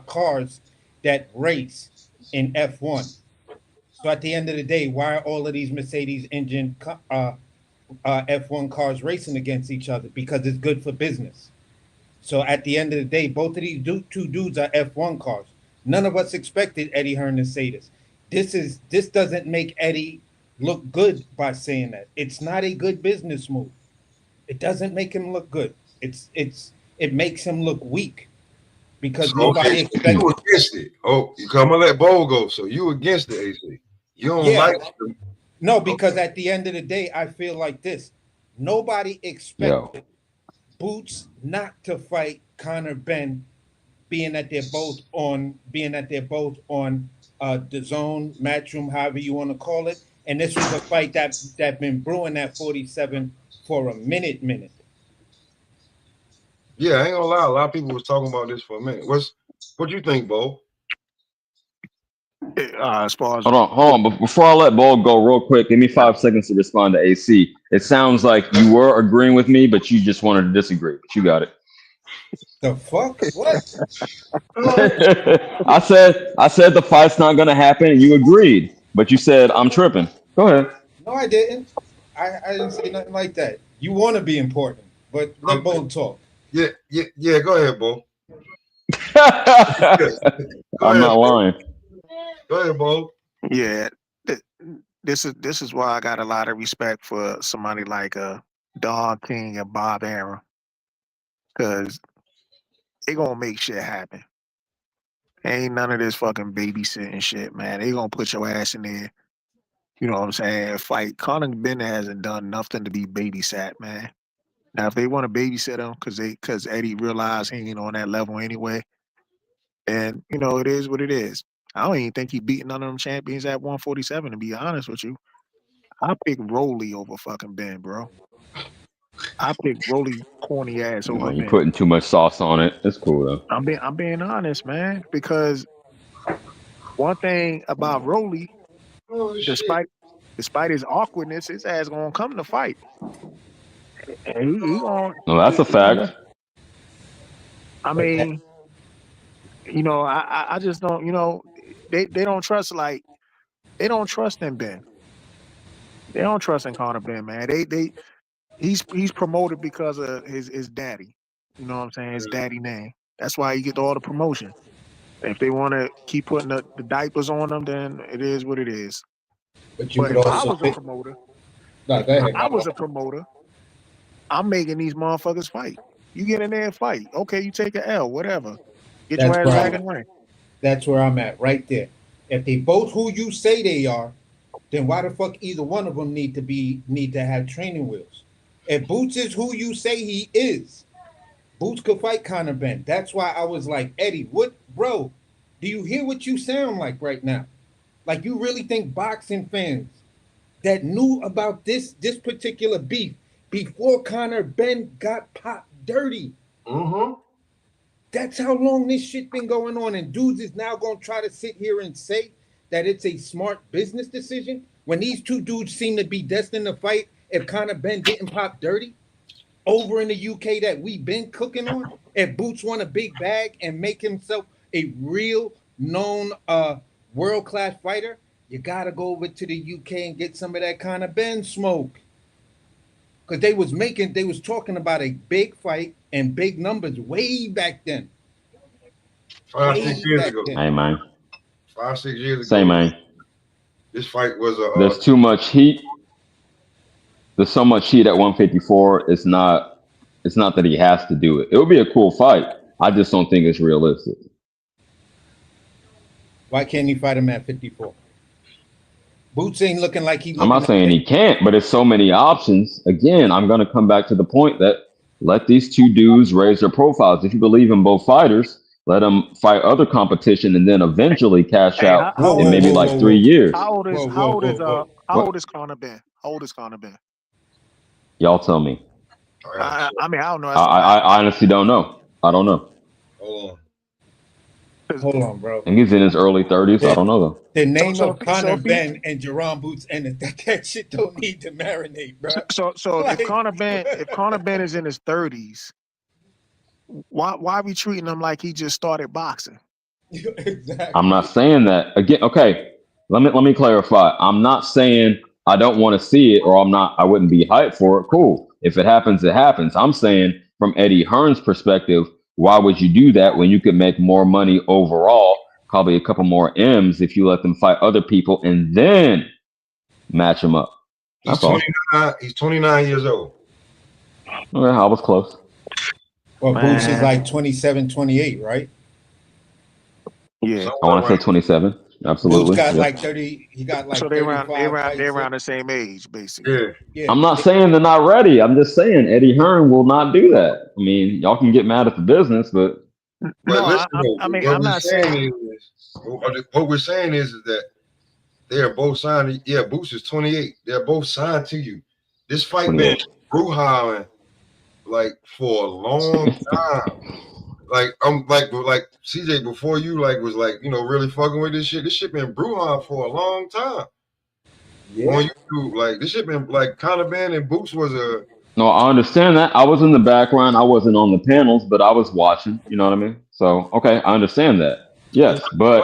cars that race in F1. So at the end of the day, why are all of these Mercedes engine F1 cars racing against each other? Because it's good for business. So at the end of the day, both of these two dudes are F1 cars. None of us expected Eddie Hearn to say this. This doesn't make Eddie look good by saying that. It's not a good business move. It doesn't make him look good. It makes him look weak because So okay, nobody so you expected. against it. Oh, you come and let Bo go. So you against the AC. You don't Yeah, like them. no, because Okay. at the end of the day, I feel like this. Nobody Yo. expected Boots not to fight Connor Ben, being that they're both on the zone, matchroom, however you want to call it. And this was a fight that been brewing at 47 for a minute. Yeah, I ain't gonna lie. A lot of people was talking about this for a minute. What you think, Bo? As far as Hold on, hold on. But before I let Ball go, real quick, give me 5 seconds to respond to AC. It sounds like you were agreeing with me, but you just wanted to disagree. But you got it. The fuck? What? I said the fight's not gonna happen, and you agreed, but you said I'm tripping. Go ahead. No, I didn't. I didn't say nothing like that. You want to be important, but let Okay. Bo talk. Yeah. Go ahead, Bo. Yes. Go I'm ahead, not Bo. lying. Go ahead, Bo. yeah, th- this is why I got a lot of respect for somebody like Don King and Bob Arum, because they gonna make shit happen. Ain't none of this fucking babysitting shit, man. They gonna put your ass in there. You know what I'm saying? Fight. Conor Bennett hasn't done nothing to be babysat, man. Now, if they want to babysit him because Eddie realized he ain't on that level anyway, and it is what it is. I don't even think he beat none of them champions at 147. To be honest with you, I pick Rolly over fucking Ben, bro. I pick Rolly corny ass No, over you're Ben. putting too much sauce on it. It's cool though. I'm being honest, man, because one thing about Rolly, Oh shit. despite despite his awkwardness, his ass gonna come to fight. And he gonna. No, that's a fact. I But mean, I just don't. They don't trust they don't trust in Ben. They don't trust in Conor Ben, man. He's promoted because of his daddy. You know what I'm saying? His daddy name. That's why he get all the promotion. If they want to keep putting the diapers on them, then it is what it is. you But could if I also was a say, promoter, no, if go ahead, I my was bad. a promoter, I'm making these motherfuckers fight. You get in there and fight. Okay, you take a L, whatever. Get your That's ass where back I'm in the ring. that's where I'm at right there. If they both who you say they are, then why the fuck either one of them need to have training wheels? If Boots is who you say he is, Boots could fight Conor Ben. That's why I was like, Eddie, what, bro? Do you hear what you sound like right now? Like you really think boxing fans that knew about this particular beef before Conor Ben got popped dirty? Mm-hmm. That's how long this shit been going on, and dudes is now gonna try to sit here and say that it's a smart business decision when these two dudes seem to be destined to fight if Conor Ben didn't pop dirty over in the UK that we've been cooking on. If Boots won a big bag and make himself a real known world class fighter, you gotta go over to the UK and get some of that Conor Ben smoke. because they was talking about a big fight and big numbers way back then. 5-6 years back ago. then. Hey man, 5-6 years ago. say man, This fight was a. there's too much heat. There's so much heat at 154. It's not that he has to do it. It would be a cool fight. I just don't think it's realistic. Why can't he fight him at 54? Boots ain't looking like he. I'm not saying he can't, but it's so many options. Again, I'm going to come back to the point that let these two dudes raise their profiles. If you believe in both fighters, let them fight other competition and then eventually cash Hey, out how in old maybe is like 3 years. how old is Conor been? How old is Conor been? Y'all tell me. I mean, I don't know. I honestly don't know. I don't know. Hold Hold on, bro. I think he's in his early 30s. I don't know though. The name So- of Conor so if he- Ben and Jerome Boots, and that shit don't need to marinate, bro. So Like- if Conor Ben is in his 30s, why are we treating him like he just started boxing? Exactly. I'm not saying that again. Okay, let me clarify. I'm not saying I don't want to see it or I wouldn't be hyped for it. Cool. If it happens, it happens. I'm saying from Eddie Hearns' perspective, why would you do that when you could make more money overall, probably a couple more M's if you let them fight other people and then match them up? He's That's all. 29. He's 29 years old. Okay, I was close. Well, Boots is Man. like 27, 28, right? Yeah. I want to say 27. Absolutely. Boots got Yeah. like 30. He got like So they 35 around fights. the same age, basically. Yeah. Yeah. I'm not saying they're not ready. I'm just saying Eddie Hearn will not do that. I mean, y'all can get mad at the business, but But No, listen, I mean, what I'm we're not saying. what we're saying is that they are both signed. Yeah, Boots is 28. They're both signed to you. This fight been 28. brouhaha like for a long time. Like I'm like CJ before you was really fucking with this shit. This shit been brouhaha for a long time. Yeah. On YouTube, like this shit been like Conor Ben and Boots was a. no, I understand that. I was in the background. I wasn't on the panels, but I was watching. You know what I mean? So, okay, I understand that. Yes, but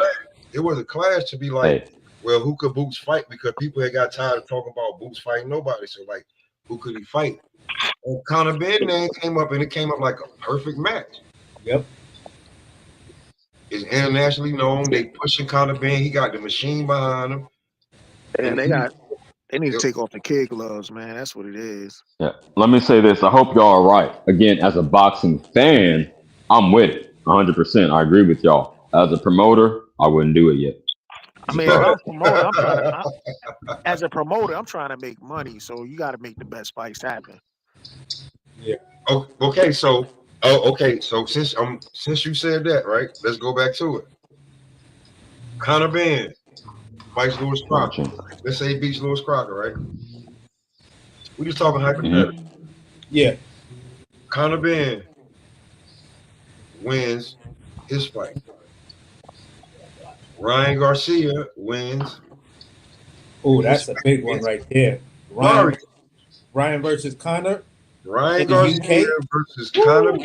It was a clash to be like, hey, well, who could Boots fight? Because people had got tired of talking about Boots fighting nobody. So like, who could he fight? And Conor Ben name came up, and it came up like a perfect match. Yep. It's internationally known. They pushing Conor Ben. He got the machine behind him. Yeah, And they need to take off the kid gloves, man. That's what it is. yeah. Let me say this. I hope y'all are right. Again, as a boxing fan, I'm with it 100%. I agree with y'all. As a promoter, I wouldn't do it yet. I mean, if I'm a promoter, as a promoter, I'm trying to make money. So you got to make the best fights happen. Okay, so since you said that, right? Let's go back to it. Conor Ben fights Lewis Crocker. Watching. Let's say he beats Lewis Crocker, right? We're just talking hypothetically. Yeah. Conor Ben wins his fight. Ryan Garcia wins. Oh, that's a big one right there. Ryan versus Conor. Ryan In the Garcia UK? versus Conor.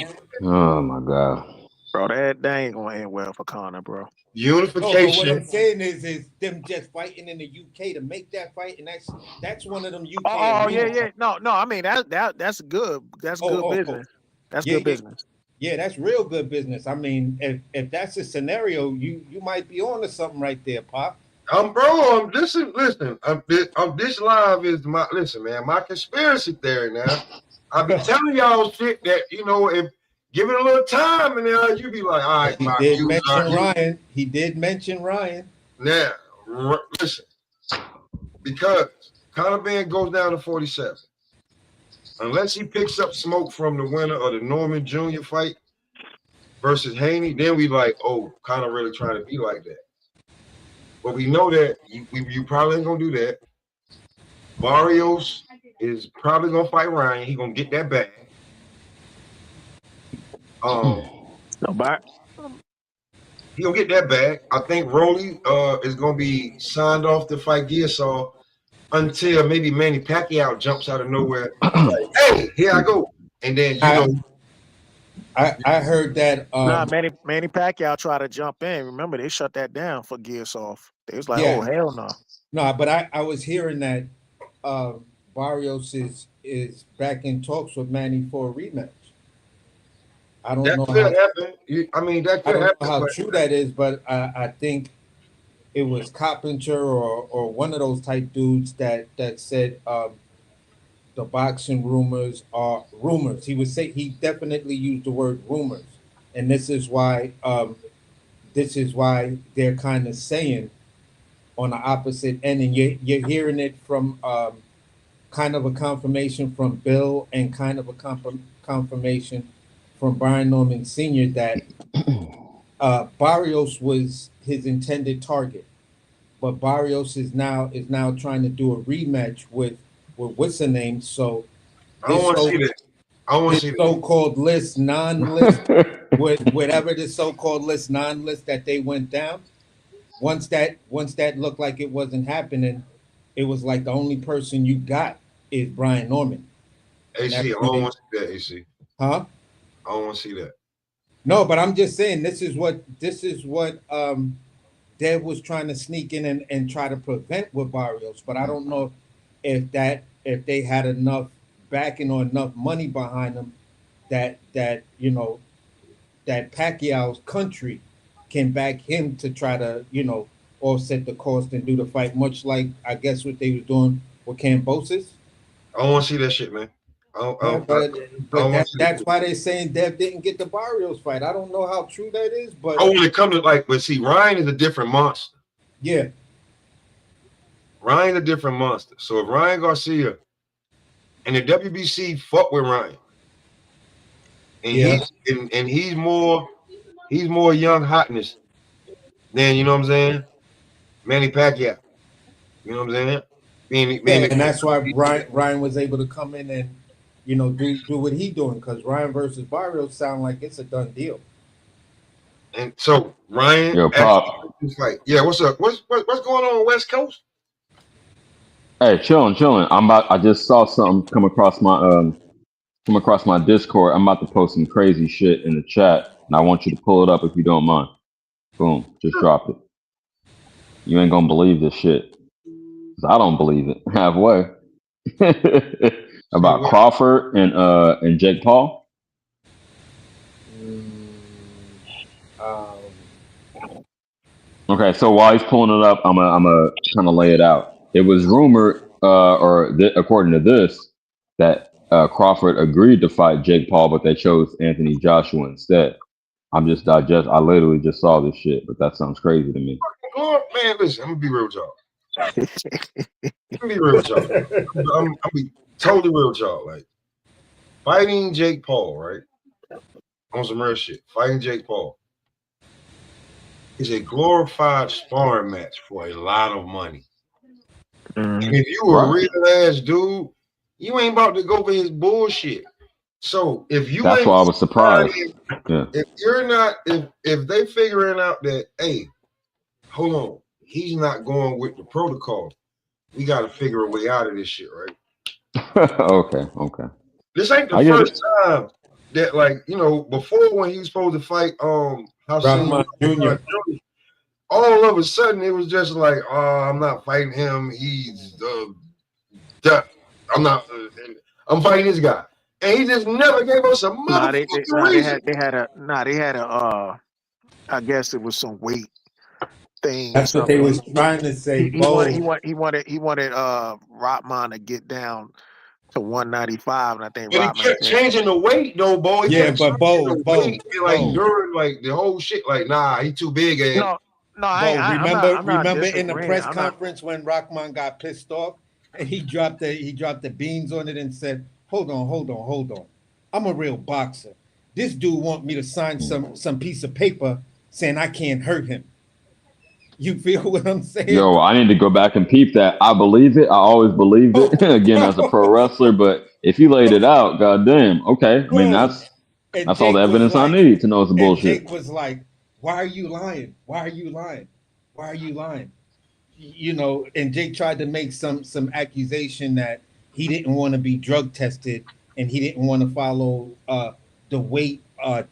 Oh my God. Bro, that ain't going to end well for Conor, bro. No, but what Unification. I'm saying is them just fighting in the UK to make that fight, and that's one of them UK. Oh arenas. yeah. No. I mean that's good. That's good business. That's Yeah, good business. Yeah, that's real good business. I mean, if that's a scenario, you might be on to something right there, Pop. Listen. This live is my man. My conspiracy theory now. I be telling y'all shit that if give it a little time and then you be like, all right, He my did views mention are you. Ryan. He did mention Ryan. Now listen, because Conor Ben goes down to 47, unless he picks up smoke from the winner of the Norman Jr. fight versus Haney, then we like, oh, Conor really trying to be like that. But we know that you probably ain't gonna do that. Barrios is probably gonna fight Ryan. He gonna get that bag. He gonna get that bag. I think Rolly is gonna be signed off to fight Gearsaw until maybe Manny Pacquiao jumps out of nowhere. Like, hey, here I go. And then I heard that. Manny Pacquiao tried to jump in. Remember, they shut that down for Gearsaw. They was like, Yeah. oh hell no. No, but I was hearing that Barrios is is back in talks with Manny for a rematch. I don't That know could how happen. I mean, that I could don't know happen. how But true that is, but I think it was Coppinger or one of those type dudes that said the boxing rumors are rumors. He definitely used the word rumors, and this is why they're kind of saying on the opposite end, and you're hearing it from kind of a confirmation from Bill and kind of a confirmation from Brian Norman Sr. that Barrios was his intended target, but Barrios is now trying to do a rematch with what's the name. So I don't this want to so see that. I don't want this to see that. so-called list, non-list, with whatever this so-called list, non-list that they went down. Once that looked like it wasn't happening, it was like the only person you got is Brian Norman, and that's AC, I when don't it, want to see that. AC, huh? I don't want to see that. No, but I'm just saying this is what Dev was trying to sneak in and try to prevent with Barrios, but I don't know if they had enough backing or enough money behind them that Pacquiao's country can back him to try to offset the cost and do the fight, much like I guess what they was doing with Cambosis. I don't want to see that shit, man. Yeah, I but don't want that to see that that's shit. why they're saying Dev didn't get the Barrios fight. I don't know how true that is, I but want to come to but see, Ryan is a different monster. yeah, Ryan's a different monster. So if Ryan Garcia and the WBC fuck with Ryan, and yeah. he's more young hotness than you know what I'm saying, Manny Pacquiao. You know what I'm saying? Yeah, and that's why Ryan was able to come in and do what he doing, because Ryan versus Barrios sound like it's a done deal. and so Ryan Yo, actually Pop. this fight. Yeah, what's up? What's going on West Coast? Hey, chilling, chilling. I just saw something come across my Discord. I'm about to post some crazy shit in the chat, and I want you to pull it up if you don't mind. Boom, just dropped it. You ain't gonna believe this shit, 'cause I don't believe it halfway. Say About what? Crawford and Jake Paul. Mm, um, Okay, so while he's pulling it up, I'm a kind of lay it out. It was rumored, according to this, that Crawford agreed to fight Jake Paul, but they chose Anthony Joshua instead. I literally just saw this shit, but that sounds crazy to me. Oh, man, listen, I'm gonna be real with y'all. I'm gonna be real with y'all. I'm be totally real with y'all. Like fighting Jake Paul, right? On some real shit. Fighting Jake Paul is a glorified sparring match for a lot of money. And Mhm. if you a Right. real ass dude, you ain't about to go for his bullshit. So if you That's ain't why I was surprised. somebody, Yeah. if you're not, if they figuring out that, hey, hold on, he's not going with the protocol, we got to figure a way out of this shit, right? Okay. Okay. This ain't the I get first it. time that, like, before when he was supposed to fight Hasim Rahman Jr. Jr., all of a sudden it was just like, oh, I'm not fighting him. He's I'm not. I'm fighting this guy, and he just never gave us a Nah, motherfucking reason. they had a I guess it was some weight thing or That's what they something. was trying to say. He wanted Bo, Rotman to get down to 195, and I think But he Rotman kept said, changing the weight, though, boy. He yeah, kept but changing Bo, the Bo, weight, and like Bo, during like the whole shit, like, nah, he too big, and "No, no, Bo. Remember, I'm not remember in the disagreeing. press I'm not. conference when Rahman got pissed off and he dropped the beans on it and said, "Hold on, hold on, hold on. I'm a real boxer. This dude want me to sign some piece of paper saying I can't hurt him. You feel what I'm saying, Yo, I need to go back and peep that. I believe it. I always believed it. bro? Again, as a pro wrestler, but if you laid it out, goddamn, okay. I mean, Bro. that's And that's all the Jake was evidence I like, need to know it's bullshit. why are you lying? Why are you lying? Why are you lying? And Jake tried to make some accusation that he didn't want to be drug tested and he didn't want to follow the weight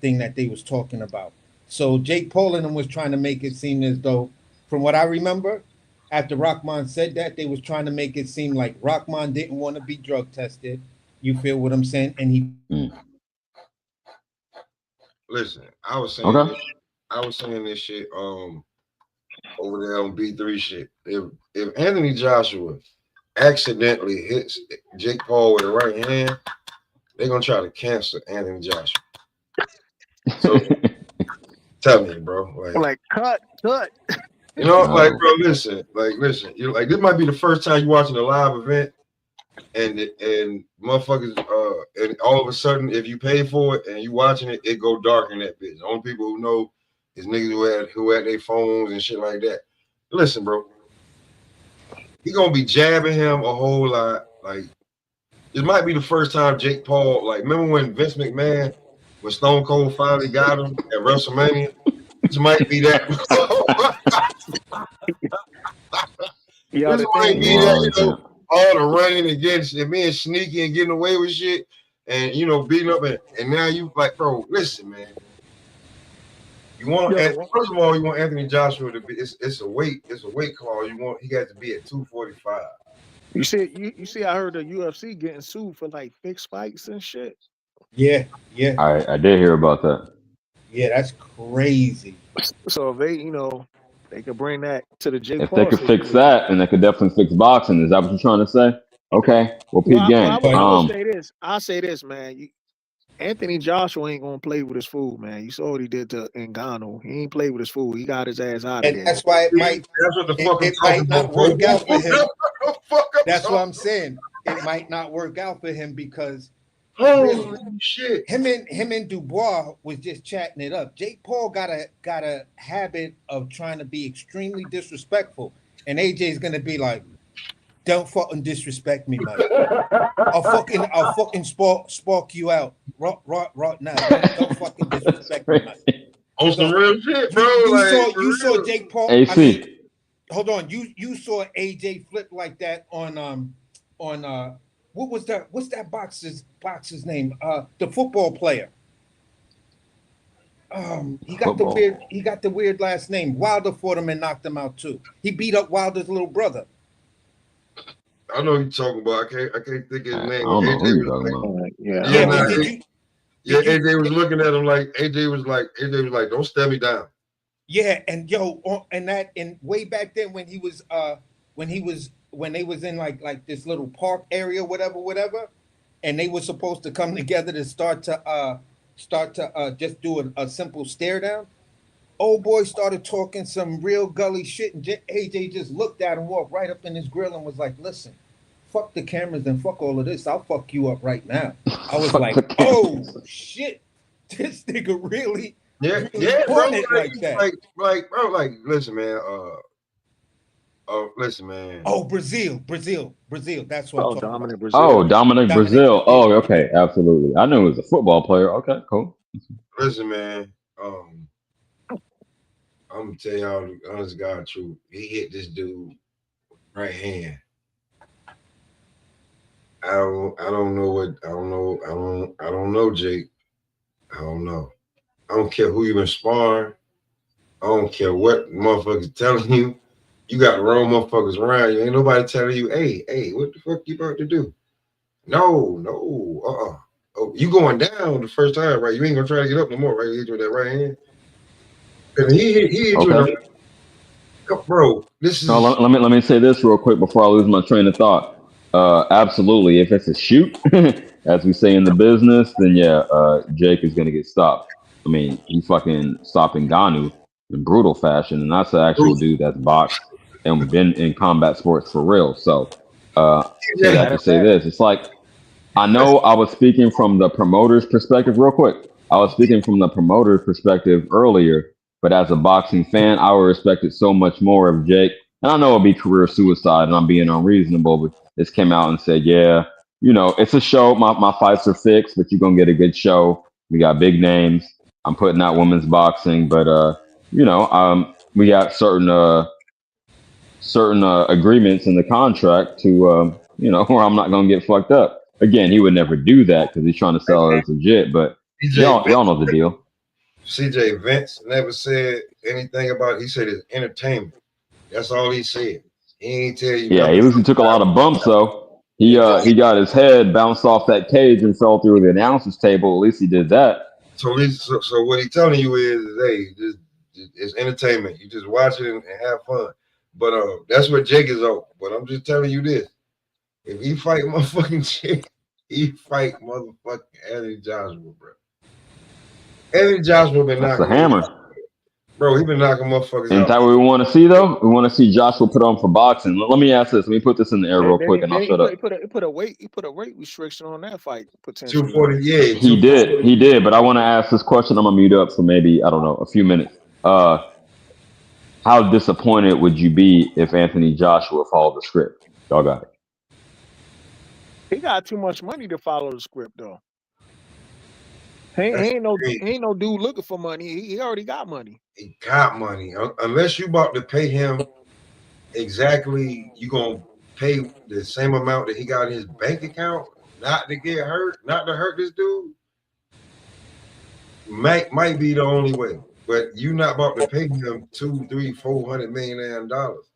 thing that they was talking about. So Jake Paul and him was trying to make it seem as though, from what I remember, after Rockman said that, they was trying to make it seem like Rockman didn't want to be drug tested, You feel what I'm saying? And he Listen, Okay. I was saying this shit over there on B3 shit. If Anthony Joshua accidentally hits Jake Paul with the right hand, they're gonna try to cancel Anthony Joshua. So tell me, bro. Like, cut. You know, No. like, bro, listen. You like this might be the first time you're watching a live event, and motherfuckers, and all of a sudden, if you pay for it and you watching it, it go dark in that bitch. The only people who know is niggas who had their phones and shit like that. Listen, bro, he gonna be jabbing him a whole lot. Like, it might be the first time Jake Paul, like, remember when Vince McMahon, when Stone Cold finally got him at WrestleMania? This might be that. Yo, This the might thing be is, that, all the running against and being sneaky and getting away with shit and, beating up. And now you like, bro, listen, man. You want, first of all, you want Anthony Joshua to be, it's a weight clause. He got to be at 245. you see, I heard the UFC getting sued for like fixed fights and shit. yeah. I did hear about that. Yeah, that's crazy. So if they could bring that to the Jake If Paul they could fix situation. that, and they could definitely fix boxing, is that what you're trying to say? Okay, well, peep game. I would say this. I'll say this, man. Anthony Joshua ain't gonna play with his food, man. You saw what he did to Ngannou. He ain't played with his food. He got his ass out of And there. that's why That's what the fuck I'm talking might not about, bro. work out for him. Fuck That's what I'm saying. It might not work out for him because holy shit. Him and Dubois was just chatting it up. Jake Paul got a habit of trying to be extremely disrespectful, and AJ's gonna be like, "Don't fucking disrespect me, mate. I'll fucking spark you out right now. Don't fucking disrespect me, mate." On some real shit, bro. You saw Jake Paul. AC. I mean, hold on. You saw AJ flip like that on what was that? What's that boxer's name? The football player. He got the weird last name. Wilder fought him and knocked him out too. He beat up Wilder's little brother. I know you're talking about. I can't think of his name. I don't know who you're talking about. But did you? AJ was looking at him like AJ was like, don't stare me down. Yeah, and and way back then when they was in like this little park area, whatever, and they were supposed to come together to start to just do a simple stare down. Old boy started talking some real gully shit, and AJ just looked at him, walked right up in his grill, and was like, "Listen, fuck the cameras and fuck all of this. I'll fuck you up right now." I was like, "Oh shit, this nigga really." Yeah, bro. Like that. Listen, man. Listen, man. Oh, Brazil. That's what. Dominic Brazil. Oh, Dominic Brazil. Oh, okay, absolutely. I knew he was a football player. Okay, cool. Listen, man. I'm gonna tell y'all the honest God truth. He hit this dude right hand. I don't know, Jake. I don't know. I don't care who you been sparring. I don't care what motherfuckers telling you. You got the wrong motherfuckers around you. Ain't nobody telling you, hey, what the fuck you about to do? No, Oh, you going down the first time, right? You ain't gonna try to get up no more, right? You hit you with that right hand. And he hit you with the bro. This is let me say this real quick before I lose my train of thought. Absolutely. If it's a shoot, as we say in the business, then yeah, Jake is gonna get stopped. I mean, he fucking stopped Ngannou in brutal fashion, and that's an actual dude that's boxed and been in combat sports for real. So, say that to say this, it's like I know I was speaking from the promoter's perspective, real quick. I was speaking from the promoter's perspective earlier, but as a boxing fan, I would respect it so much more if Jake. And I know it'd be career suicide, and I'm being unreasonable, but this came out and said, yeah, it's a show. My fights are fixed, but you're gonna get a good show. We got big names. I'm putting out women's boxing, but we got certain agreements in the contract to where I'm not gonna get fucked up. Again, he would never do that because he's trying to sell it as legit. But y'all know the deal. CJ Vince never said anything about it. He said it's entertainment. That's all he said. He ain't tell you. Yeah, he took a lot of bumps though. He got his head bounced off that cage and fell through the announcer's table. At least he did that. So what he's telling you is, hey, just it's entertainment. You just watch it and have fun. But that's what Jake is on. But I'm just telling you this: if he fight motherfucking Jake, he fight motherfucking Eddie Joshua, bro. Eddie Joshua been That's a knocking, hammer. bro. He been knocking motherfuckers Ain't out. that what we want to see, though? We want to see Joshua put on for boxing. Let me ask this. Let me put this in the air real Then quick, and I'll shut up. he put a weight restriction on that fight potentially. 240, yeah, He 240. did. But I want to ask this question. I'm gonna mute up for maybe, I don't know, a few minutes. How disappointed would you be if Anthony Joshua followed the script? Y'all got it. He got too much money to follow the script though. He That's ain't crazy. no dude looking for money. He already got money. He got money. Unless you about to pay him exactly, you gonna pay the same amount that he got in his bank account, not to get hurt, not to hurt this dude. Might be the only way. But you not about to pay him 2, 3, 400 million dollars.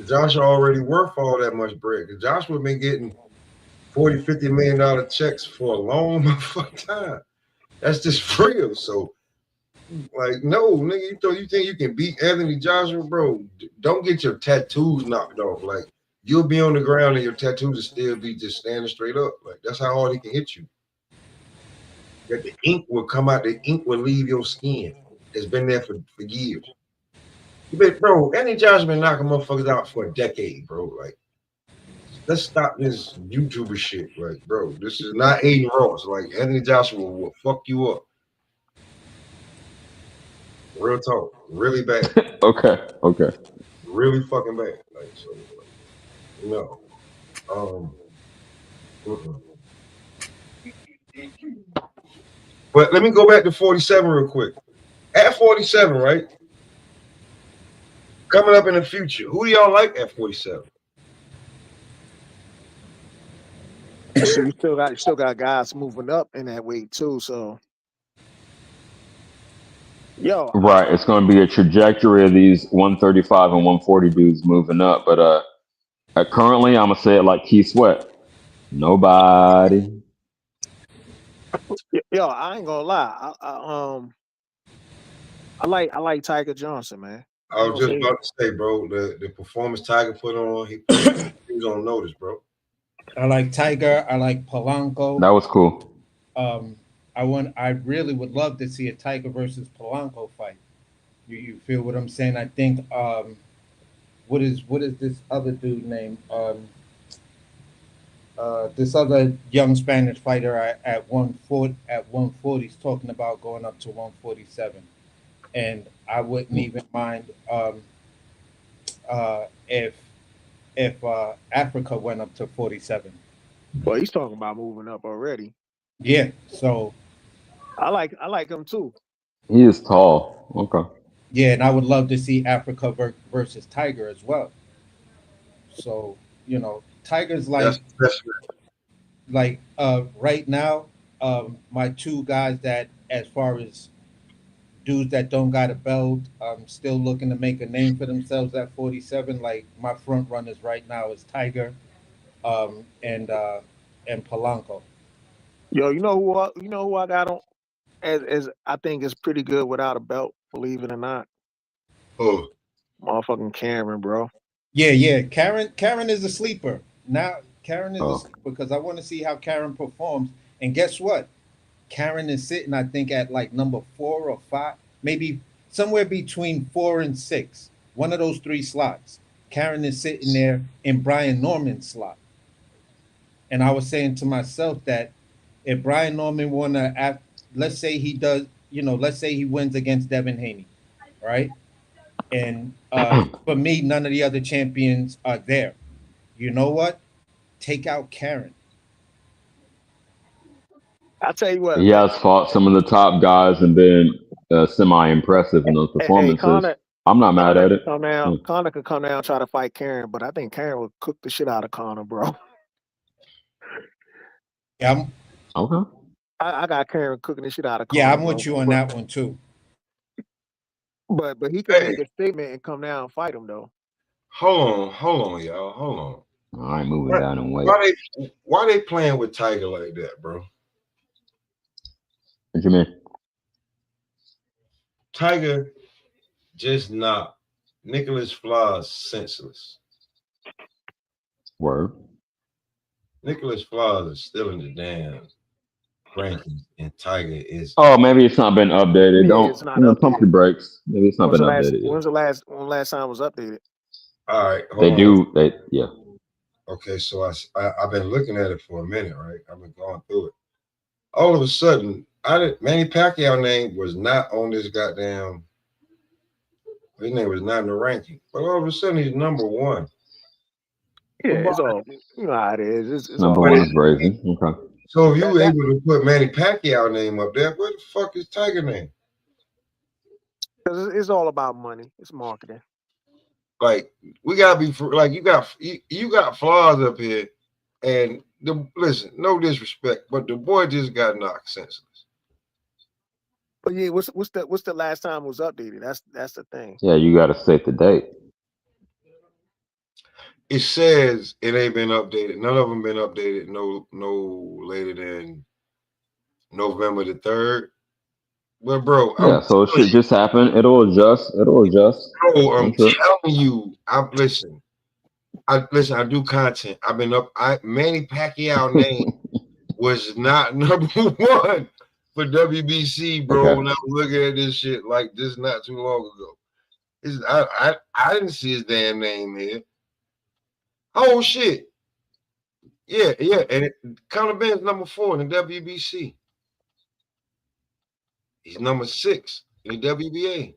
Joshua already worth all that much bread. Joshua been getting 40, $50 million checks for a long motherfucking time. That's just real. So, like, no, nigga, you think you can beat Anthony Joshua, bro? Don't get your tattoos knocked off. Like, you'll be on the ground and your tattoos will still be just standing straight up. Like, that's how hard he can hit you. That the ink will come out, the ink will leave your skin. It's been there for years. But, bro, Anthony Joshua been knocking motherfuckers out for a decade, bro. Like, let's stop this YouTuber shit. Like, bro, this is not Aiden Ross. Like, Anthony Joshua will fuck you up. Real talk. Really bad. Okay. Really fucking bad. Like, so, no. Mm-mm. But let me go back to 47 real quick. At 47, right? Coming up in the future, who do y'all like at 47? So you still got guys moving up in that weight too. So Right. It's going to be a trajectory of these 135 and 140 dudes moving up. But currently, I'm gonna say it like Keith Sweat. Nobody. I ain't gonna lie. I like Tiger Johnson, man. I was just about to say, bro, the performance Tiger put on, he was on notice, bro. I like Tiger. I like Polanco. That was cool. I really would love to see a Tiger versus Polanco fight. You feel what I'm saying? I think what is this other dude name? This other young Spanish fighter at 140 is talking about going up to 147, and I wouldn't even mind if Africa went up to 47. Well, he's talking about moving up already. Yeah, so I like him too. He is tall. Okay. yeah, and I would love to see Africa versus Tiger as well. So Tiger's like right now, my two guys that as far as dudes that don't got a belt, still looking to make a name for themselves at 47. Like my front runners right now is Tiger, and Polanco. You know who I got on as I think is pretty good without a belt. Believe it or not, Oh, motherfucking Cameron, bro. Yeah. Karen is a sleeper. Now Karen is a sleeper because I want to see how Karen performs. And guess what? Karen is sitting, I think, at like number 4 or 5, maybe somewhere between 4 and 6. One of those 3 slots. Karen is sitting there in Brian Norman's slot. And I was saying to myself that if Brian Norman wanna, let's say he does, let's say he wins against Devin Haney, right? And for me, none of the other champions are there. You know what? Take out Karen. I tell you what, He has fought some of the top guys and been semi-impressive in those hey, performances. I'm not mad at it. Connor could come down and try to fight Karen, but I think Karen would cook the shit out of Connor, bro. Yeah, Okay. I got Karen cooking the shit out of Connor. Yeah, I'm with you on that one too. But he can make a statement and come down and fight him though. hold on, y'all. Hold on. I ain't moving down and wait. Why they playing with Tiger like that, bro? What you mean? Tiger just knocked Nicholas Flores senseless. Word. Nicholas Flores is still in the damn rankings, and Tiger is. Oh, maybe it's not been updated. Yeah, Don't it's not pump updated. your brakes. Maybe it's not When's been the last? updated yet. When last time it was updated? All right, They hold on. do. Yeah. Okay, so I've been looking at it for a minute, right? I've been going through it. All of a sudden, Manny Pacquiao name was not on this goddamn. His name was not in the ranking, but all of a sudden he's number one. Yeah, it's all you know how it is. It's Number all one is Brazy. Okay. So if you were that- able to put Manny Pacquiao name up there, where the fuck is Tiger name? because it's all about money. It's marketing. Like we gotta be like you got flaws up here, and listen, no disrespect, but the boy just got knocked senseless. But yeah, what's the last time it was updated? That's the thing. Yeah, you got to state the date. It says it ain't been updated. None of them been updated. No later than November the 3rd. Well, bro, Yeah, so it should just happen. It'll adjust. Bro, I'm Don't trip. telling you. Listen. I do content. I've been up. Manny Pacquiao name was not number one for WBC, bro. Okay. When I was looking at this shit like this not too long ago. I didn't see his damn name here. Oh shit. Yeah, and Conor Benn's number 4 in the WBC. He's number 6 in the WBA.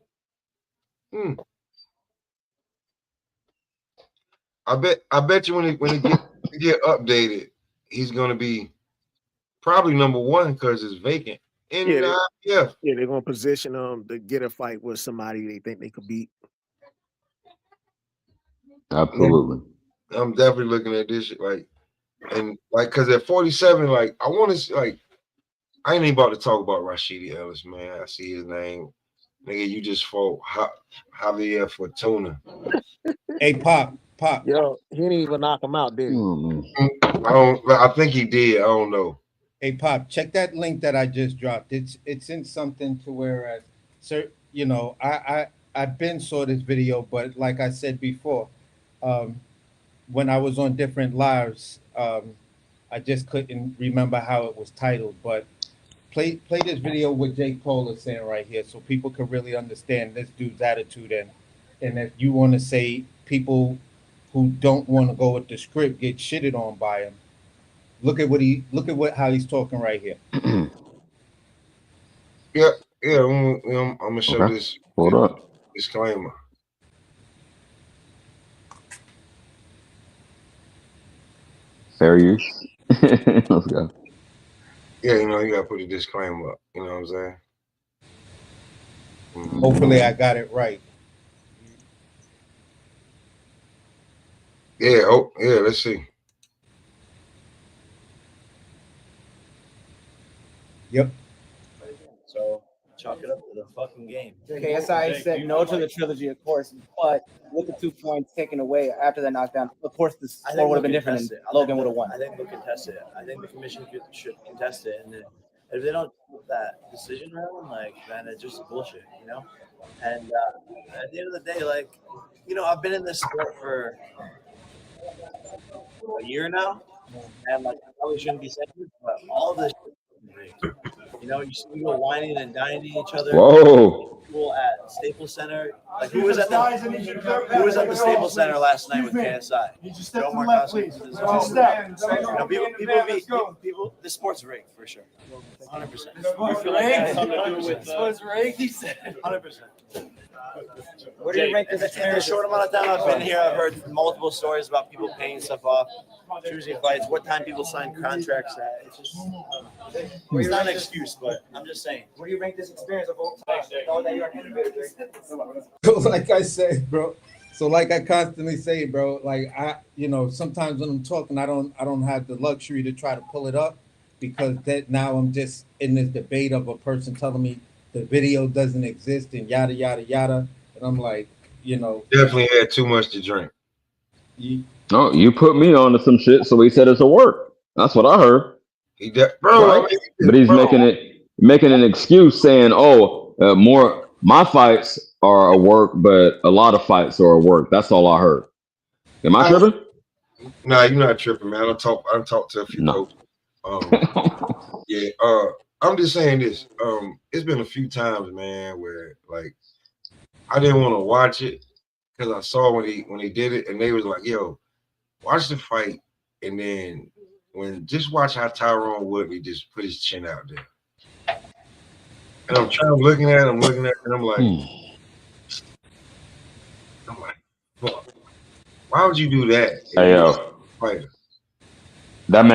I bet you when it get updated, he's gonna be probably number 1 because it's vacant. Yeah, they're gonna position them to get a fight with somebody they think they could beat. Absolutely. I'm definitely looking at this shit because at 47, like I want to like I ain't even about to talk about Rashidi Ellis, man. I see his name. Nigga, you just fought Javier Fortuna. Hey, Pop. Yo, he didn't even knock him out, did he? I think he did. I don't know. Hey, Pop, check that link that I just dropped. It's in something to whereas, sir, you know, I've been saw this video, but like I said before, when I was on different lives, I just couldn't remember how it was titled. But play this video with Jake Paul is saying right here, so people can really understand this dude's attitude, and if you want to say people who don't want to go with the script get shitted on by him. Look at how he's talking right here. Yeah. I'm gonna show this. Hold up. Disclaimer. Fair use. Let's go. Yeah, you gotta put a disclaimer up. You know what I'm saying? Hopefully, I got it right. Yeah. Oh, yeah. Let's see. Yep. So chalk it up to the fucking game. KSI said no to the trilogy, of course, but with the 2 points taken away after that knockdown, of course the score would have been different and Logan would have won. I think they'll contest it. I think the commission should contest it, and then if they don't do that decision round, man, it's just bullshit, you know. And at the end of the day, I've been in this sport for a year now, and I probably shouldn't be saying this, but all of this shit is rigged. You see people whining and dining each other. Whoa. People at Staples Center. Who was at the Staples Center last night with KSI? Joe Marcos. People. This sport's rigged for sure. 100%. Sports rigged, he said. 100%. Where do you rank this In the experience? short amount of time I've been here, I've heard multiple stories about people paying stuff off, choosing fights, what time people sign contracts at. It's not an excuse, but I'm just saying. Where do you rank this experience of all that you are innovative? Like I said, bro. So like I constantly say, bro, sometimes when I'm talking, I don't have the luxury to try to pull it up because that now I'm just in this debate of a person telling me the video doesn't exist and yada yada yada, and I'm like, definitely had too much to drink. No, you put me on to some shit, so he said it's a work. That's what I heard, Bro. I right? But he's bro. making an excuse saying, "Oh, more my fights are a work, but a lot of fights are a work." That's all I heard. Am I tripping? Nah, you're not tripping, man. I talked to a few No. coaches. Um, yeah. I'm just saying this. It's been a few times, man, where like I didn't want to watch it because I saw when he did it, and they was like, "Yo, watch the fight," and then just watch how Tyrone Woodley just put his chin out there. And looking at him, and I'm like, fuck, why would you do that if Hey you yo, a fighter? that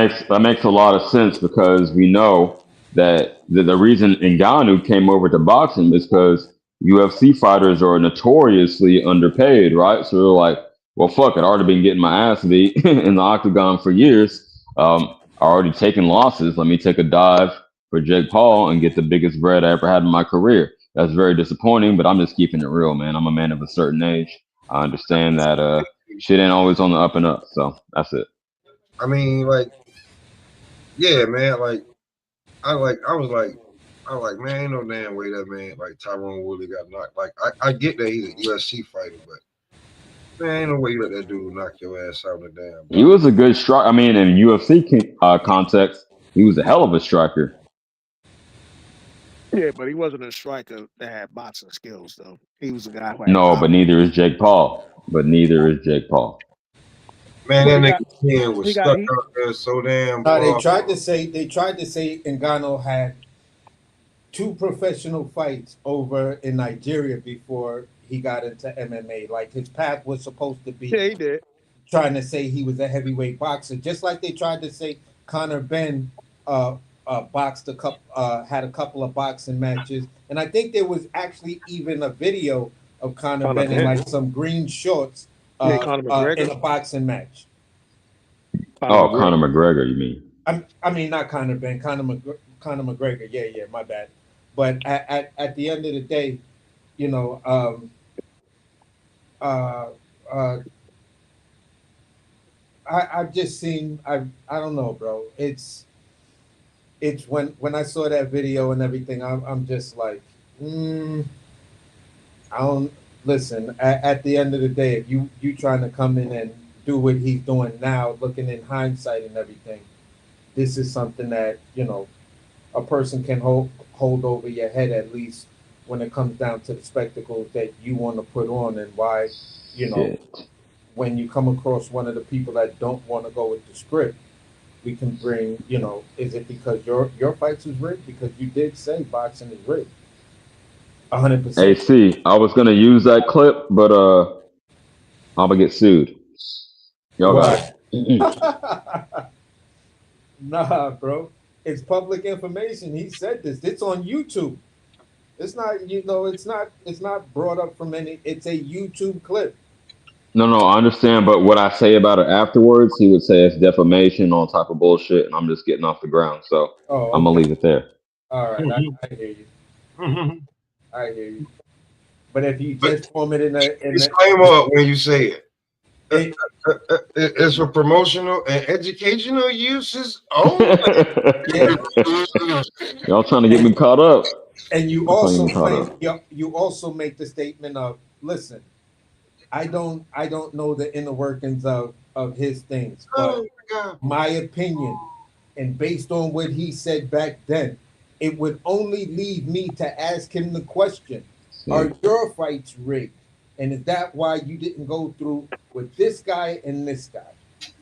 makes a lot of sense because we know that the reason Ngannou came over to boxing is because UFC fighters are notoriously underpaid, right? So they're like, well, fuck it, I already been getting my ass beat in the octagon for years. I already taken losses. Let me take a dive for Jake Paul and get the biggest bread I ever had in my career. That's very disappointing, but I'm just keeping it real, man. I'm a man of a certain age. I understand that shit ain't always on the up and up. So that's it. I mean, like, yeah, man, I was like, man, ain't no damn way that man like Tyrone Woodley got knocked. Like, I get that he's a UFC fighter, but man, ain't no way you let that dude knock your ass out in the damn He box. was a good striker. I mean, in UFC context, he was a hell of a striker. Yeah, but he wasn't a striker that had boxing skills, though. He was a guy who had No, power. but neither is Jake Paul. But neither is Jake Paul. Man, Well, that he got, nigga chin was he got, stuck he, out there so damn No, far. they tried to say Ngannou had two professional fights over in Nigeria before he got into MMA. Like his path was supposed to be yeah, he did. trying to say he was a heavyweight boxer, just like they tried to say Conor Ben boxed had a couple of boxing matches, and I think there was actually even a video of Conor Conor Ben in Ben. like some green shorts Yeah, Conor in McGregor. a boxing match. Conor Oh, Conor McGregor. McGregor, you mean? I mean not Conor Ben, Conor McGregor. Yeah, my bad. But at the end of the day, you know, uh, uh, I've just seen I don't know, bro. It's when I saw that video and everything, I'm just like, I don't listen. At the end of the day, if you trying to come in and do what he's doing now, looking in hindsight and everything, this is something that a person can hold over your head at least when it comes down to the spectacles that you want to put on and why you know Shit. when you come across one of the people that don't want to go with the script, we can bring, is it because your fights is rigged? Because you did say boxing is rigged. Hey, 100%. C, I was gonna use that clip, but I'm gonna get sued. Y'all got Why? it. Nah, bro. It's public information. He said this. It's on YouTube. It's not, it's not brought up from any, it's a YouTube clip. No, no, I understand, but what I say about it afterwards, he would say it's defamation, all type of bullshit, and I'm just getting off the ground. So Oh, I'm gonna okay. leave it there. All right. I hear you. I hear you. But if you But just form it disclaimer when you say it. it It's for promotional and educational uses only. yeah. Y'all trying to get me caught up. And you I'm trying to get also me caught claim up. you also make the statement of, listen, I don't know the inner workings of his things, but Oh my God. my opinion, and based on what he said back then, it would only leave me to ask him the question: are See, your fights rigged? And is that why you didn't go through with this guy and this guy?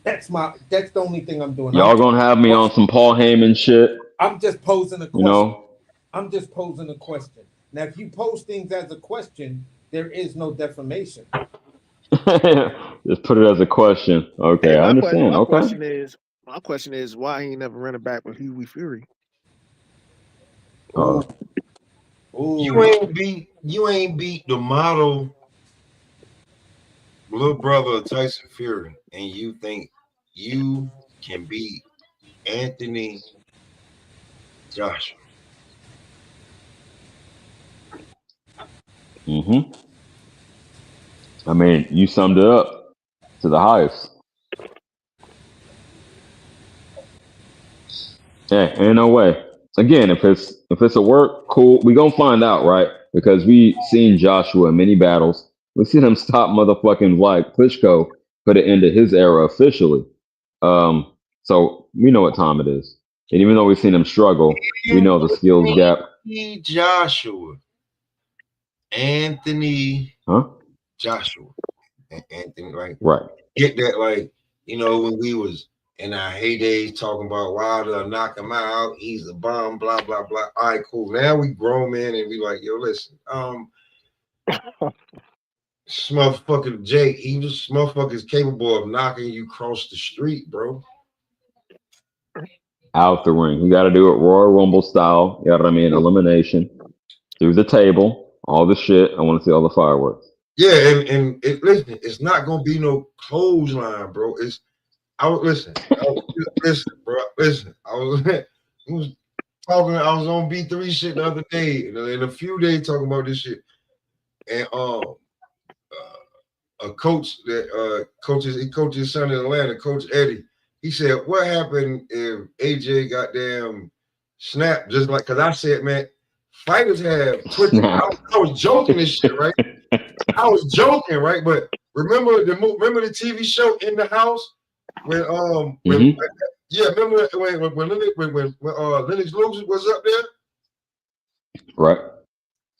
That's the only thing I'm doing. y'all gonna have me on some Paul Heyman shit, I'm just posing a you question. know? I'm just posing a question. Now, if you pose things as a question, there is no defamation. Just put it as a question. Okay, Hey, I understand. my Okay. question is why he ain't never running back with Huey Fury? Ooh, Oh, ooh. You ain't beat the model little brother of Tyson Fury, and you think you can beat Anthony Joshua. I mean, you summed it up to the highest. Hey, ain't no way. Again, if it's a work, cool. We gonna find out, right? Because we seen Joshua in many battles. We seen him stop motherfucking like Klitschko for the end of his era officially. So we know what time it is. And even though we've seen him struggle, we know the skills gap. Joshua, Anthony, Huh? Joshua, Anthony, like Right. get that, like, you know, when we was in our heydays talking about Wilder, knock him out, he's a bomb, blah blah blah. All right, cool. Now we grown men and we like, yo, listen, this motherfucker Jake, this motherfucker is capable of knocking you across the street, bro. Out the ring. You got to do it Royal Rumble style. You know what I mean? Elimination through the table. All the shit. I want to see all the fireworks. Yeah, and listen, it's not gonna be no clothesline, bro. Listen, bro. Listen, I was talking. I was on B3 shit the other day, in a few days talking about this shit, and a coach that he coaches his son in Atlanta, Coach Eddie. He said, "What happened if AJ goddamn snapped?" Just like, because I said, man, fighters have twitch. I was joking this shit, right? I was joking, right? But remember the TV show In the House when yeah, remember when Lennox Lewis was up there, right?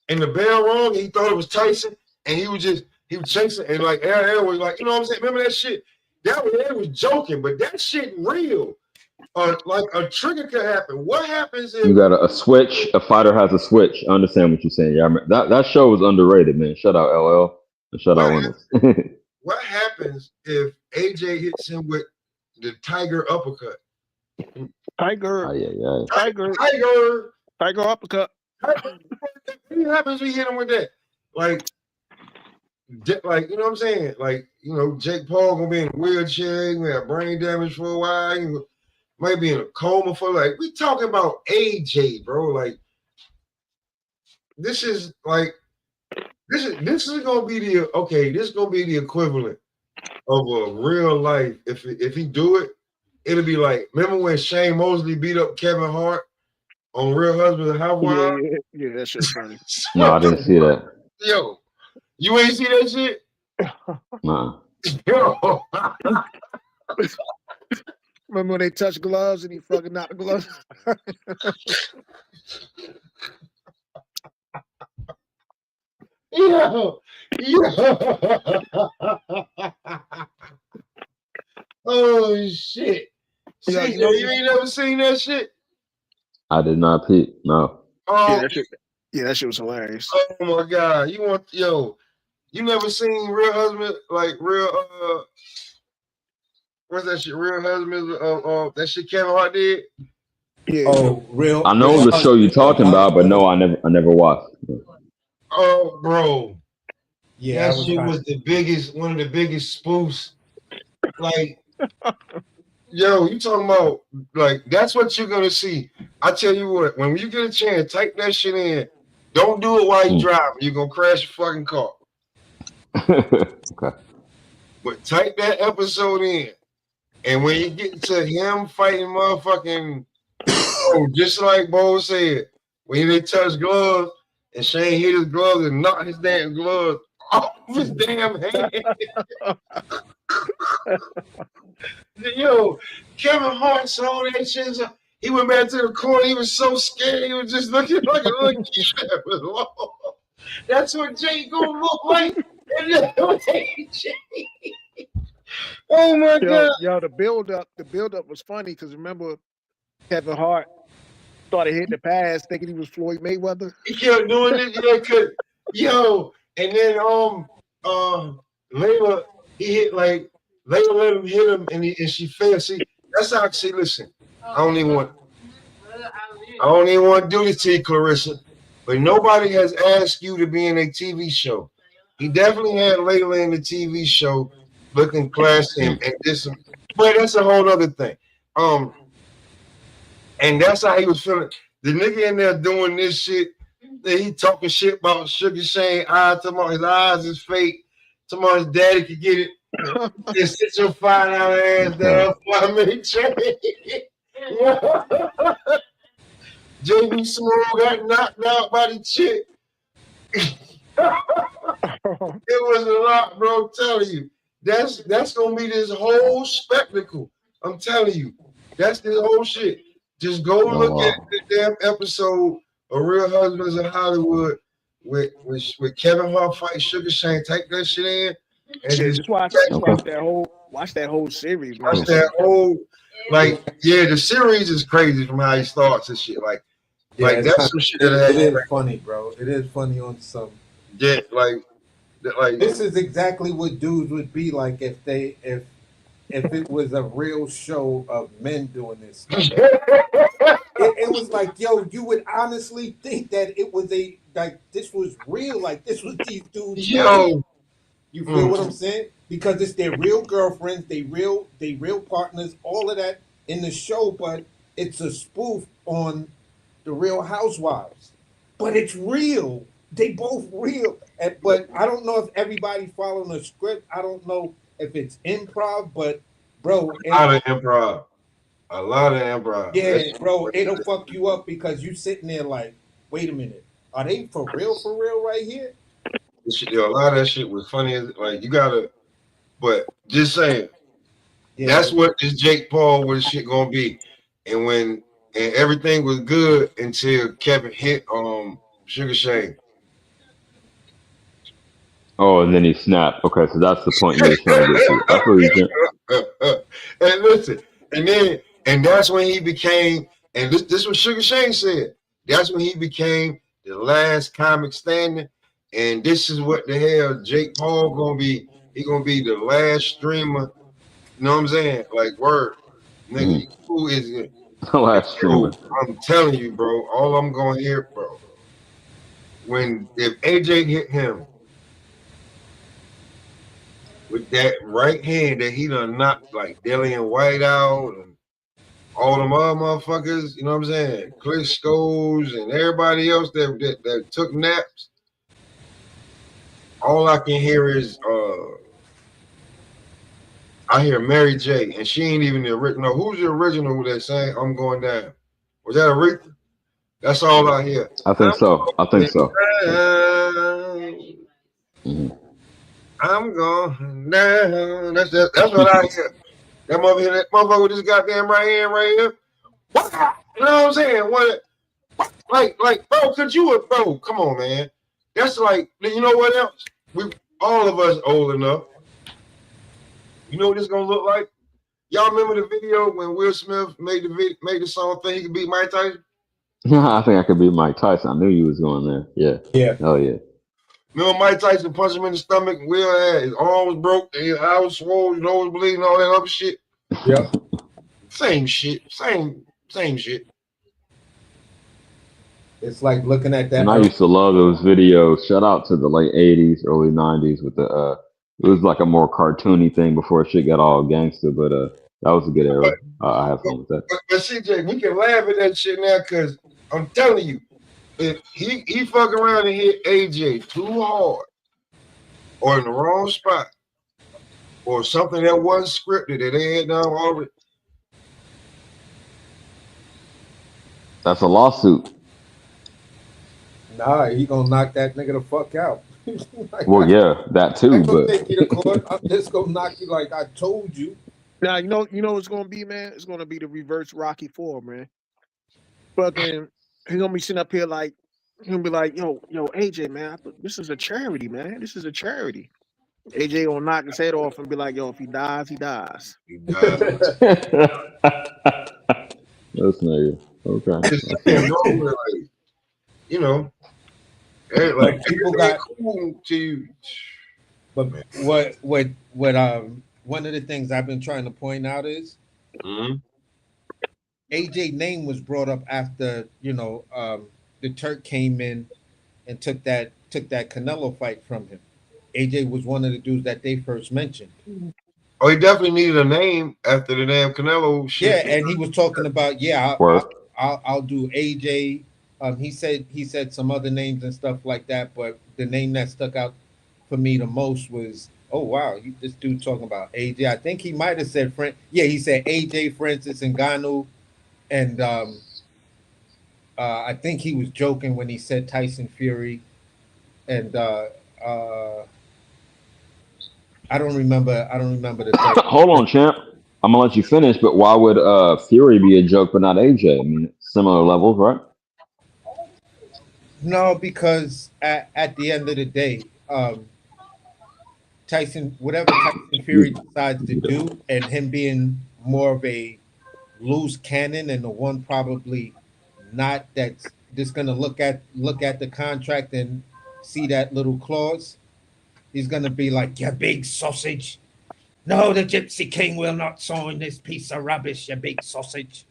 And the bell rung, he thought it was Tyson, and he was chasing, and like Aaron was like, you know what I'm saying? Remember that shit? That was joking, but that shit real. Like a trigger could happen. What happens if you got a switch? A fighter has a switch. I understand what you're saying. Yeah, that show was underrated, man. Shout out LL and shout out Lennox. What happens if AJ hits him with the tiger uppercut? Tiger uppercut. What happens if we hit him with that? Like, you know what I'm saying? Like, you know, Jake Paul gonna be in a wheelchair, he gonna have brain damage for a while, he might be in a coma for we talking about AJ, bro. Like, this is gonna be this is gonna be the equivalent of a real life. If he do it, it'll be like, remember when Shane Mosley beat up Kevin Hart on Real Husbands and Housewives? Yeah, that shit's funny. No, I didn't see that. Yo, you ain't see that shit? Nah. Yo. Remember when they touched gloves and he fucking knocked the gloves? Yo. Oh shit. You ain't never seen that shit? I did not peep. No. Yeah, that shit was hilarious. Oh my god. You never seen Real Husband, like real what's that shit? Real Husbands that shit Kevin Hart did? Yeah. Oh, real. I know the show you're talking about, but no, I never watched. Oh, bro. Yeah, that shit was one of the biggest spoofs. Like, yo, you talking about, like, that's what you're gonna see. I tell you what, when you get a chance, type that shit in. Don't do it while you're driving. You're gonna crash your fucking car. Okay. But type that episode in. And when you get to him fighting motherfucking, just like Bo said, when they touch gloves and Shane hit his gloves and knocked his damn gloves off his damn hand. Yo, Kevin Hart saw that shit. He went back to the corner. He was so scared. He was just looking like a little kid. That's what Jay gonna look like. Oh my god! Yo, the build up was funny because remember Kevin Hart started hitting the pass thinking he was Floyd Mayweather. He kept doing it, and then Layla, Layla let him hit him, and she fell. See, that's how. See, listen, I don't even want to do this to you, Clarissa, but nobody has asked you to be in a TV show. He definitely had Layla in the TV show, looking classy and this, but that's a whole other thing. And that's how he was feeling. The nigga in there doing this shit, he talking shit about Sugar Shane eyes, talking about his eyes is fake, talking about his daddy could get it. Just sit your $5 ass down for me, JB Small got knocked out by the chick. It was a lot, bro. I'm telling you. That's gonna be this whole spectacle. I'm telling you. That's this whole shit. Just go look at the damn episode of Real Husbands of Hollywood with Kevin Hart fight Sugar Shane. Take that shit in and Shit, just watch that whole series, man. watch that whole the series is crazy from how he starts and shit. Like that's some shit that it is funny, bro. It is funny on some. Yeah, like this is exactly what dudes would be like if it was a real show of men doing this stuff. It was like, yo, you would honestly think that it was this was real, like this was these dudes. Yo, you feel what I'm saying? Because it's their real girlfriends, they real partners, all of that in the show, but it's a spoof on the Real Housewives. But it's real. They both real. But I don't know if everybody following the script. I don't know if it's improv, but bro, a lot of improv. Yeah, bro, it'll fuck you up because you sitting there like, wait a minute, are they for real right here? A lot of that shit was funny. Like you gotta, but just saying, that's what this Jake Paul with shit gonna be. And everything was good until Kevin hit Sugar Shane. Oh, and then he snapped. Okay, so that's the point you were trying to get to. That's what he's doing. And listen, and that's when he became, and this is what Sugar Shane said. That's when he became the last comic standing. And this is what the hell Jake Paul gonna be. He gonna be the last streamer. You know what I'm saying? Like word, nigga, who is it? The last streamer. I'm telling you, bro. All I'm gonna hear, bro. If AJ hit him with that right hand that he done knocked like Dillian White out and all them other motherfuckers, you know what I'm saying? Klitschko's and everybody else that took naps. All I can hear is I hear Mary J, and she ain't even the original. Who's the original who that sang "I'm Going Down"? Was that Aretha? That's all I hear. I think so. I'm going down. That's what I hear. That motherfucker with this goddamn right here. You know what I'm saying? Like, bro, bro, come on, man. That's like, you know what else? All of us old enough. You know what this gonna look like? Y'all remember the video when Will Smith made the song "Think He Could Beat Mike Tyson"? I think I could beat Mike Tyson. I knew you was going there. Yeah. Yeah. Oh yeah. Remember Mike Tyson punched him in the stomach? Will had his arm was broke, his eye was swollen, his nose was bleeding, all that other shit. Yep. Same shit. Same shit. It's like looking at that. And I used to love those videos. Shout out to the late 80s, early 90s with the it was like a more cartoony thing before shit got all gangster, but that was a good era. I have fun with that. But CJ, we can laugh at that shit now because I'm telling you, if he fuck around and hit AJ too hard or in the wrong spot or something that wasn't scripted that they had done already. That's a lawsuit. Nah, he gonna knock that nigga the fuck out. Like, well, yeah, that too. But take you to court. I'm just gonna knock you like I told you. Now you know what's gonna be, man. It's gonna be the reverse Rocky IV, man. Fucking, he gonna be sitting up here like he gonna be like, yo, AJ, man, this is a charity, man. This is a charity. AJ gonna knock his head off and be like, yo, if he dies, he dies. That's nigga. Okay. You know. Like people got cool to you. But what one of the things I've been trying to point out is AJ name was brought up after, the Turk came in and took that Canelo fight from him. AJ was one of the dudes that they first mentioned. Oh, he definitely needed a name after the damn Canelo shit. Yeah, and he was talking about, I'll do AJ. He said some other names and stuff like that, but the name that stuck out for me the most was, oh wow, this dude talking about AJ. I think he might have said he said AJ Francis Ngannou, And I think he was joking when he said Tyson Fury, and I don't remember. I don't remember the third. Hold on, champ. I'm gonna let you finish, but why would Fury be a joke but not AJ? I mean, similar levels, right? No, because at the end of the day, whatever Tyson Fury decides to do, and him being more of a loose cannon and the one probably not that's just gonna look at the contract and see that little clause, he's gonna be like, "You big sausage! No, the Gypsy King will not sign this piece of rubbish, you big sausage."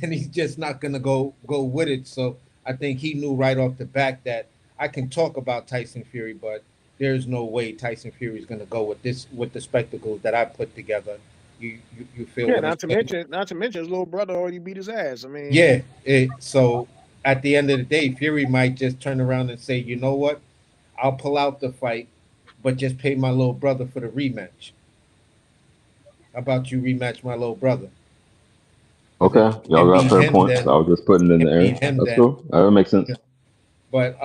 And he's just not gonna go with it. So I think he knew right off the back that I can talk about Tyson Fury, but there's no way Tyson Fury is gonna go with the spectacles that I put together. You feel Yeah, what I'm saying? not to mention his little brother already beat his ass. I mean, Yeah. So at the end of the day, Fury might just turn around and say, you know what? I'll pull out the fight, but just pay my little brother for the rematch. How about you rematch my little brother? Because Okay, y'all and got beat fair him points. then, I was just putting it in and the air. beat him That's then. cool. That makes sense. But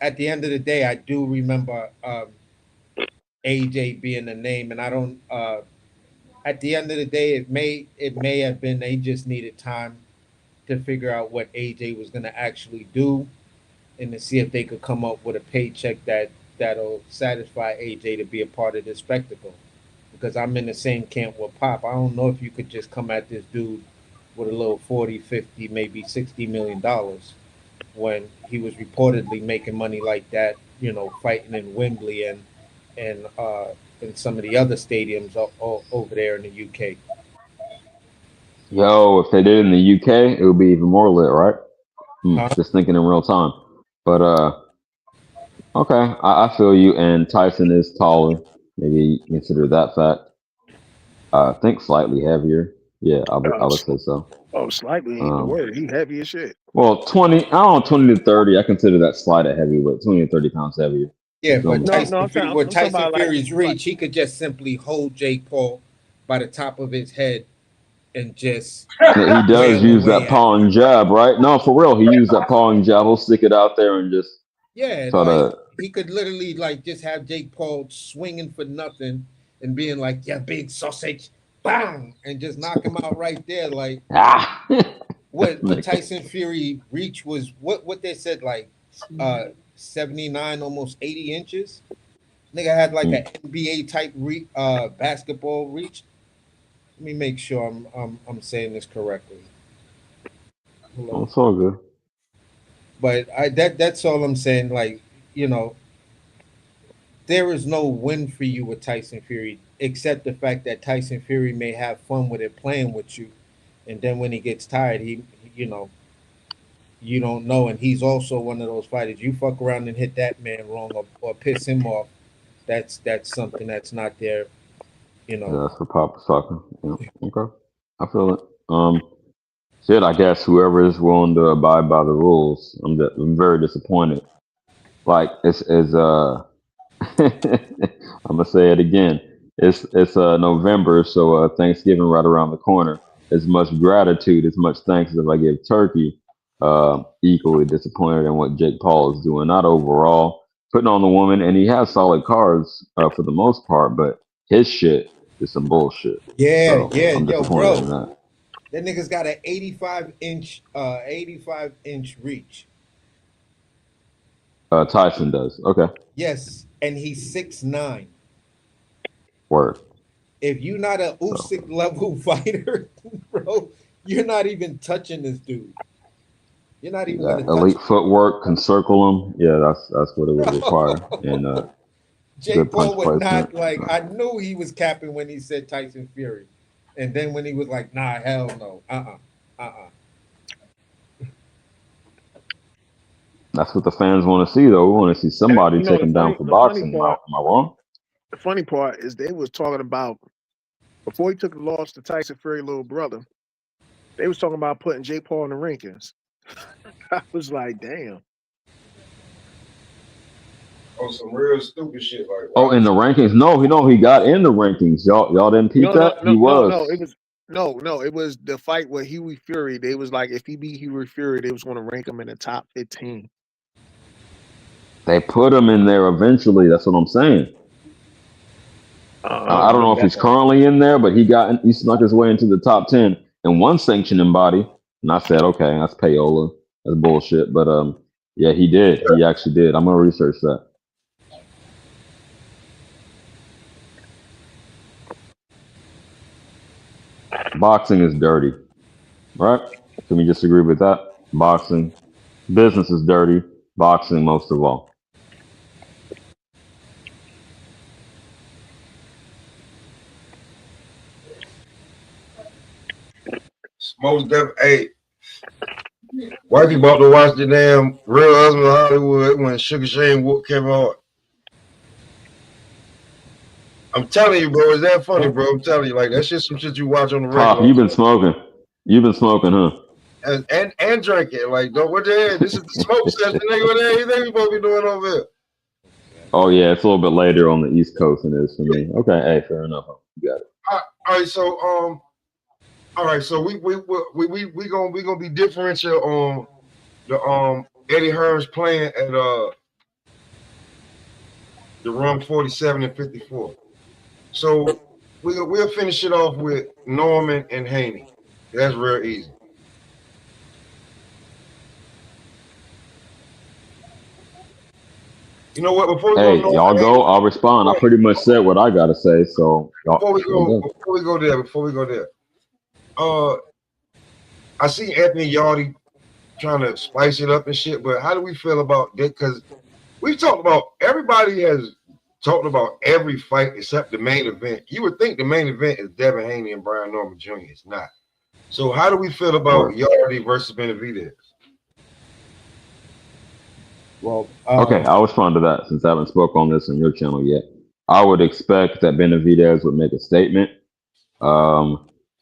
at the end of the day, I do remember AJ being the name, and I don't. At the end of the day, it may have been they just needed time to figure out what AJ was going to actually do, and to see if they could come up with a paycheck that'll satisfy AJ to be a part of this spectacle. Because I'm in the same camp with Pop. I don't know if you could just come at this dude with a little 40, 50, maybe $60 million when he was reportedly making money like that, fighting in Wembley and in some of the other stadiums over there in the UK. Yo, if they did it in the UK, it would be even more lit, right? Huh? Just thinking in real time. But okay, I feel you. And Tyson is taller. Maybe consider that fact. I think slightly heavier. Yeah, I oh, would say so. slightly ain't the Um, word. He heavy as shit. well, 20. I don't know, 20 to 30. I consider that slight a heavyweight. 20 to 30 pounds heavier. You Yeah, feel but me? I'm talking Tyson about Fury's reach, he could just simply hold Jake Paul by the top of his head and just Yeah, he does wail use that away at him. pawing jab, right? No, for real. He used that pawing jab. He'll stick it out there and just Yeah, try like to. he could literally like just have Jake Paul swinging for nothing and being like, "Yeah, big sausage, bang," and just knock him out right there. Like Ah! what Tyson Fury reach was what they said like 79, almost 80 inches. Nigga had like an NBA type basketball reach. Let me make sure I'm saying this correctly. Hold Oh, up. it's all good. But that's all I'm saying. Like, you know, there is no win for you with Tyson Fury, except the fact that Tyson Fury may have fun with it playing with you, and then when he gets tired, you don't know. And he's also one of those fighters. You fuck around and hit that man wrong or piss him off. That's something that's not there. You know. Yeah, that's what Pop was talking. Yeah, okay. I feel it. Shit, I guess whoever is willing to abide by the rules, I'm very disappointed. Like it's I'm gonna say it again. It's November, so Thanksgiving right around the corner. As much gratitude, as much thanks as I give Turkey, equally disappointed in what Jake Paul is doing. Not overall putting on the woman, and he has solid cards for the most part, but his shit is some bullshit. Yeah, So yeah, I'm yo, disappointed in bro. that. That nigga's got an 85-inch reach. Tyson does. Okay, Yes, and he's 6'9". word. If you're not a So Usyk level fighter, bro, you're not even touching this dude. You're not even that gonna touch elite him, footwork can circle him. Yeah, that's what it would require, and bro. Jake good Paul punch would placement. not like. I knew he was capping when he said Tyson Fury, and then when he was like, "Nah, hell no, That's what the fans want to see, though. We want to see that. somebody You know, take him down for boxing. Am I wrong? the funny part is they was talking about before he took the loss to Tyson Fury, little brother. They was talking about putting Jake Paul in the rankings. I was like, damn. Oh, some real stupid shit. Like, Oh, why in would the you? rankings? No, he got in the rankings. Y'all didn't peep No, no, that? no, He no, no. was. No, it was the fight with Huey Fury. They was like, if he beat Huey Fury, they was going to rank him in the top 15. They put him in there eventually. That's what I'm saying. I don't know if he's currently in there, but he snuck his way into the top 10 in one sanctioning body. And I said, okay, that's payola. That's bullshit. But yeah, he did. He actually did. I'm gonna research that. Boxing is dirty, right? Can we disagree with that? Boxing, business is dirty. Boxing, most of all. Most def. Hey, white people about to watch the damn Real Husband of Hollywood when Sugar Shane whooped Kevin Hart. I'm telling you, bro, is that funny, bro? I'm telling you, like that's just some shit you watch on the Pop, regular. you've been smoking. You've been smoking, huh? And drinking. Like, don't what the hell? This is the smoke session, nigga. What the hell you think we supposed to be doing over here? Oh yeah, it's a little bit later on the East Coast than it is for me. Okay, hey, fair enough. You got it. All right, so we gonna be differential on the Eddie Hearns playing at the Rum 47 and 54. So we'll finish it off with Norman and Haney. That's real easy. You know what? Before we Hey, go, y'all go. I'll respond. I pretty much said what I gotta say. So before we go there, I see Anthony Yardy trying to spice it up and shit, but how do we feel about that? Because we talked about everybody has talked about every fight except the main event. You would think the main event is Devin Haney and Brian Norman Jr. It's not. So how do we feel about Yardy versus Benavidez? Well, okay, I'll respond to that since I haven't spoke on this on your channel yet. I would expect that Benavidez would make a statement.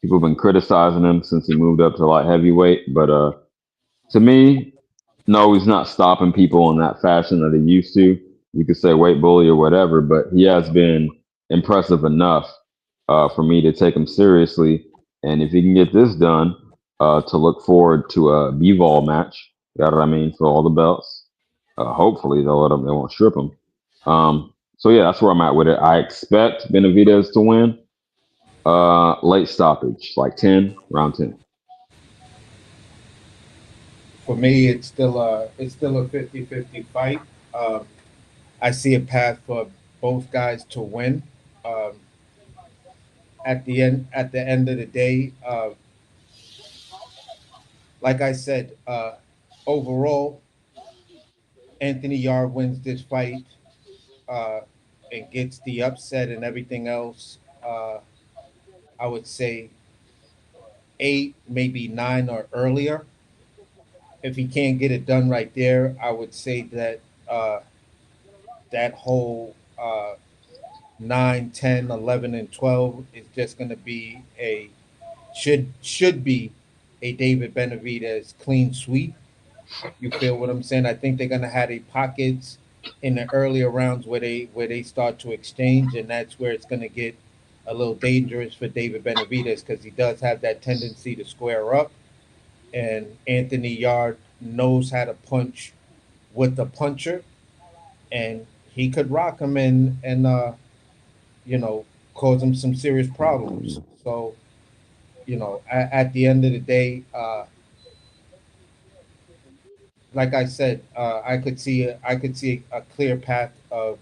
People have been criticizing him since he moved up to light heavyweight, but to me, no, he's not stopping people in that fashion that he used to. You could say weight bully or whatever, but he has been impressive enough for me to take him seriously. And if he can get this done, to look forward to a B-Vol match, you know what I mean, for all the belts. Hopefully they'll let him, they won't strip him. So yeah, that's where I'm at with it. I expect Benavidez to win. Late stoppage, like 10, round 10. for me, it's still a 50-50 fight. I see a path for both guys to win. Um, at the end of the day, like I said, overall, Anthony Yard wins this fight uh, and gets the upset and everything else. I would say 8, maybe 9 or earlier. If he can't get it done right there, I would say that that whole 9, 10, 11, and 12 is just going to be a should be a David Benavidez clean sweep. You feel what I'm saying? I think they're going to have a pockets in the earlier rounds where they start to exchange, and that's where it's going to get a little dangerous for David Benavidez because he does have that tendency to square up, and Anthony Yard knows how to punch with the puncher, and he could rock him and you know cause him some serious problems. So at the end of the day, like I said, I could see a clear path of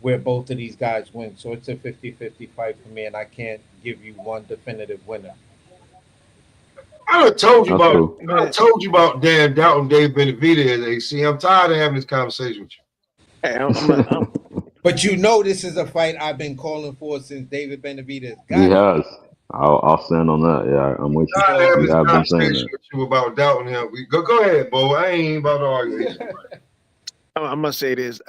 where both of these guys win. So it's a 50-50 fight for me, and I can't give you one definitive winner. I done told you That's about cool. I done told you about Dan Doubt Dave Benavidez. AC, I'm tired of having this conversation with you. Hey, I'm But you know, this is a fight I've been calling for since David Benavidez He got here. has. I'll stand on that. Yeah, I'm with Tired of you. having You this have been saying conversation that. with you about doubting him. Go ahead, Bo. I ain't about to argue. I'm gonna say this.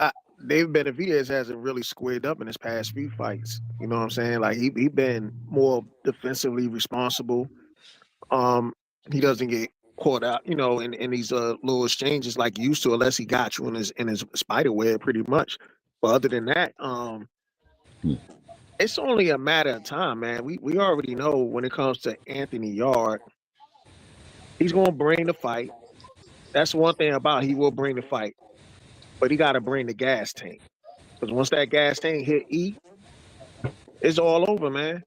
Dave Benavidez hasn't really squared up in his past few fights. You know what I'm saying? Like he been more defensively responsible. Um, he doesn't get caught out, in these little exchanges like he used to, unless he got you in his spider web, pretty much. But other than that, Hmm. It's only a matter of time, man. We already know when it comes to Anthony Yard, he's gonna bring the fight. That's one thing about he will bring the fight, but he got to bring the gas tank because once that gas tank hit E, it's all over, man.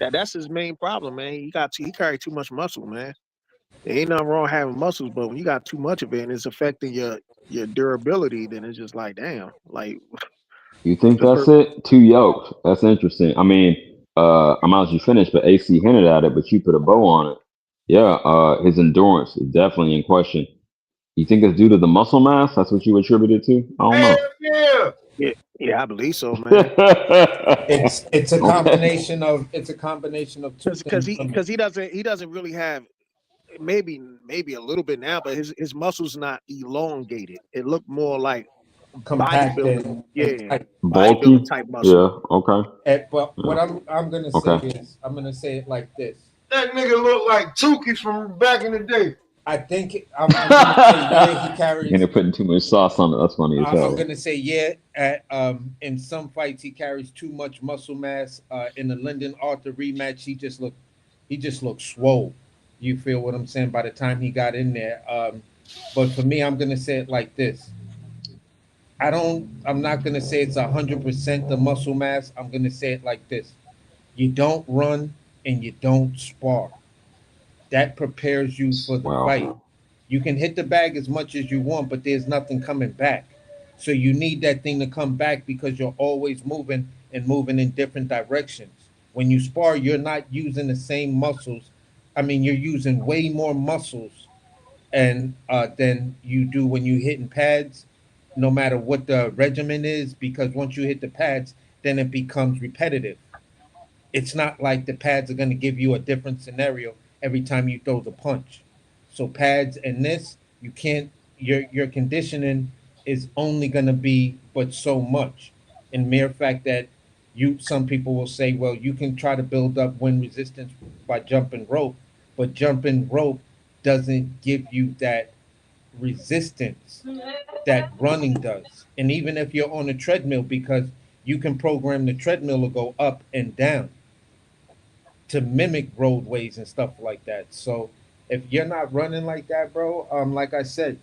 That's his main problem, man. He carried too much muscle, man. There ain't nothing wrong having muscles, but when you got too much of it and it's affecting your durability, then it's just like damn, like You think the that's per- it? Two yokes. That's interesting. I mean, I'm out you finished, but AC hinted at it, but you put a bow on it. Yeah, his endurance is definitely in question. You think it's due to the muscle mass? That's what you attribute it to? I don't Hell know. yeah. yeah, I believe so, man. It's a Okay. combination of two Because things he for me. because he doesn't really have maybe a little bit now, but his muscles not elongated. It looked more like Compact bodybuilding, and yeah, tight. bodybuilding Bulky? type muscle. Yeah. Okay. But Yeah. what I'm gonna say Okay. is I'm gonna say it like this. That nigga look like Tukey from back in the day. I think I'm gonna say yeah he You're carries. putting too much sauce on it. That's funny as I'm hell. gonna say yeah. At in some fights he carries too much muscle mass. In the Lyndon Arthur rematch, he just looked swole. You feel what I'm saying? By the time he got in there, but for me, I'm gonna say it like this. I'm not gonna say it's 100% the muscle mass. I'm gonna say it like this. You don't run and you don't spar. That prepares you for the fight. Wow. You can hit the bag as much as you want, but there's nothing coming back. So you need that thing to come back because you're always moving and moving in different directions. When you spar, you're not using the same muscles. I mean, you're using way more muscles and than you do when you hitting pads, no matter what the regimen is, because once you hit the pads, then it becomes repetitive. It's not like the pads are going to give you a different scenario every time you throw the punch. So pads and this, you can't. Your conditioning is only going to be but so much. In mere fact that some people will say, well, you can try to build up wind resistance by jumping rope, but jumping rope doesn't give you that resistance that running does. And even if you're on a treadmill, because you can program the treadmill to go up and down to mimic roadways and stuff like that. So if you're not running like that, bro, like I said,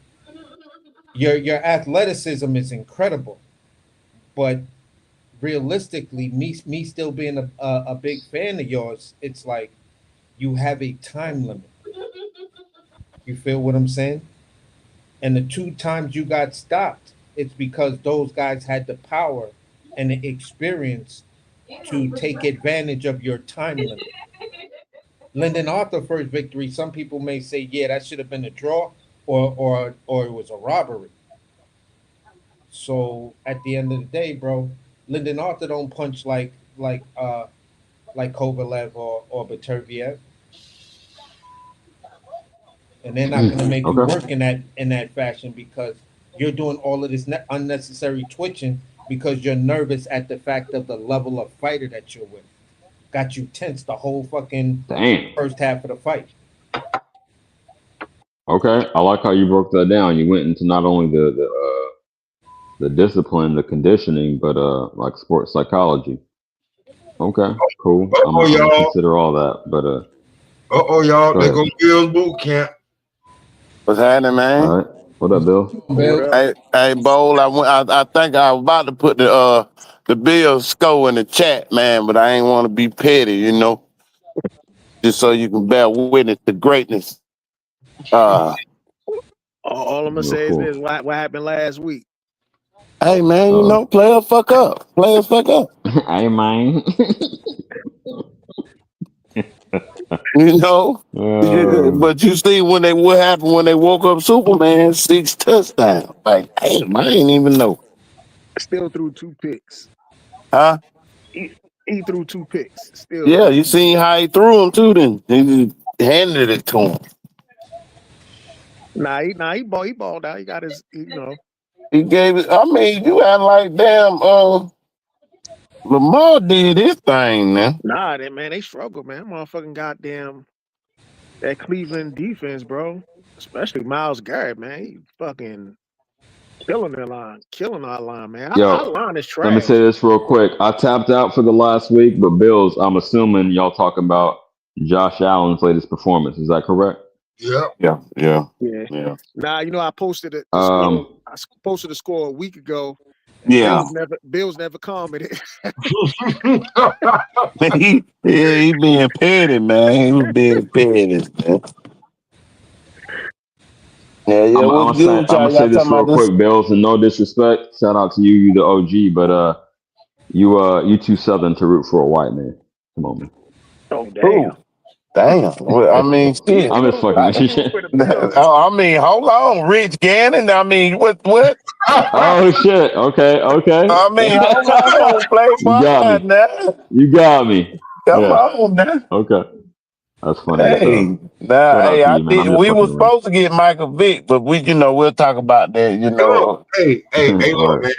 your athleticism is incredible, but realistically, me still being a big fan of yours, it's like you have a time limit. You feel what I'm saying? And the two times you got stopped, it's because those guys had the power and the experience to take advantage of your time limit. Lyndon Arthur first victory, some people may say, yeah, that should have been a draw or it was a robbery. So at the end of the day, bro, Lyndon Arthur don't punch like Kovalev or Baterviev, and they're not gonna make you Okay. work in that fashion because you're doing all of this unnecessary twitching because you're nervous at the fact of the level of fighter that you're with. Got you tense the whole fucking Damn. first half of the fight. Okay. I like how you broke that down. You went into not only the discipline, the conditioning, but like sports psychology. Okay. Cool. I'm Oh, gonna y'all. consider all that. But Oh, y'all. go They ahead. go Bills boot camp. What's happening, All man? right. What up, Bill? What Bill, up? Hey, Bowl. I think I was about to put the Bills score in the chat, man, but I ain't want to be petty, just so you can bear witness to greatness. Uh, All I'm gonna say is Beautiful. this: what happened last week? hey, man, Uh, players fuck up. Players fuck up. hey, man. You know. uh, But you see what happened when they woke up Superman 6 touchdowns. Like, damn, I ain't even know. Still threw two picks. Huh? He, he threw two picks. Still Yeah, threw you two picks. seen how he threw them too. Then he just handed it to him. He balled out. He got his. He gave it. I mean, you act like damn. Lamar did his thing now. Nah, they struggle, man. Motherfucking goddamn that Cleveland defense, bro. Especially Miles Garrett, man. He fucking Killing our line, man. Our Yo, line is let me trash. say this real quick. I tapped out for the last week, but Bills, I'm assuming y'all talking about Josh Allen's latest performance. Is that correct? Yeah. Yeah. Nah, I posted the score. I posted the score a week ago. And Bills never commented. he being petty, man. He was being petty, man. Yeah. I'm What's good with gonna y'all? say Y'all this talking real about this? quick, Bills, and no disrespect. Shout out to you, you the OG, but you too southern to root for a white man. Come on, man. Oh Who? damn! Damn. Well, I mean, shit. I'm just fucking with you. You for the Bills? I mean, hold on, Rich Gannon. I mean, what? Oh shit. Okay. I mean, hold on, You got Playboy. me. Now, You got me. come Yeah. on, now. Okay. That's funny as Hey, hell. now, Shout out hey, to I you, man. did. I'm just We fucking were around. supposed to get Michael Vick, but we'll talk about that. Hey, look, Right. man.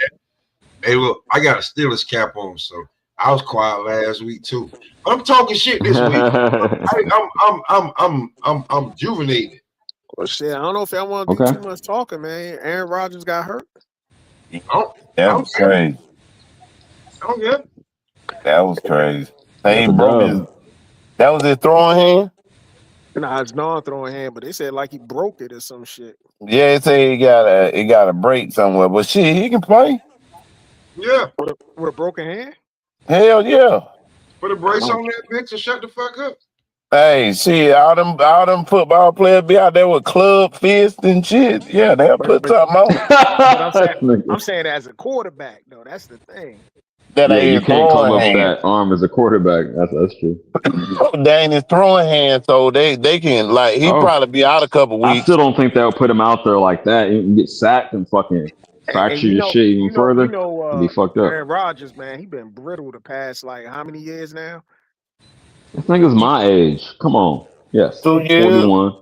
Hey, look, I got a Steelers cap on, so I was quiet last week too. I'm talking shit this week. I'm juvenated. Well, shit. I don't know if I want to do Okay. too much talking, man. Aaron Rodgers got hurt. That was crazy. Okay. That was crazy. Got He the broke his. dub. That was his throwing hand. Nah, it's non-throwing hand, but they said like he broke it or some shit. Yeah, it say he got a break somewhere, but shit, he can play. Yeah. With a broken hand? Hell yeah. Put a brace on that bitch and shut the fuck up. Hey, shit, all them football players be out there with club fists and shit. Yeah, they'll put But something on. I'm saying as a quarterback though, that's the thing. That Yeah, ain't you his can't club throwing up hand. that arm as a quarterback. That's true. That ain't his throwing hand, so they can he probably be out a couple I weeks. still don't think they'll put him out there like that. You can get sacked and fucking And fracture your shit even further. It'd be fucked up. Aaron Rodgers, man, he been brittle the past like how many years now? This nigga's my age. Come on. Yes. 2 years. 41.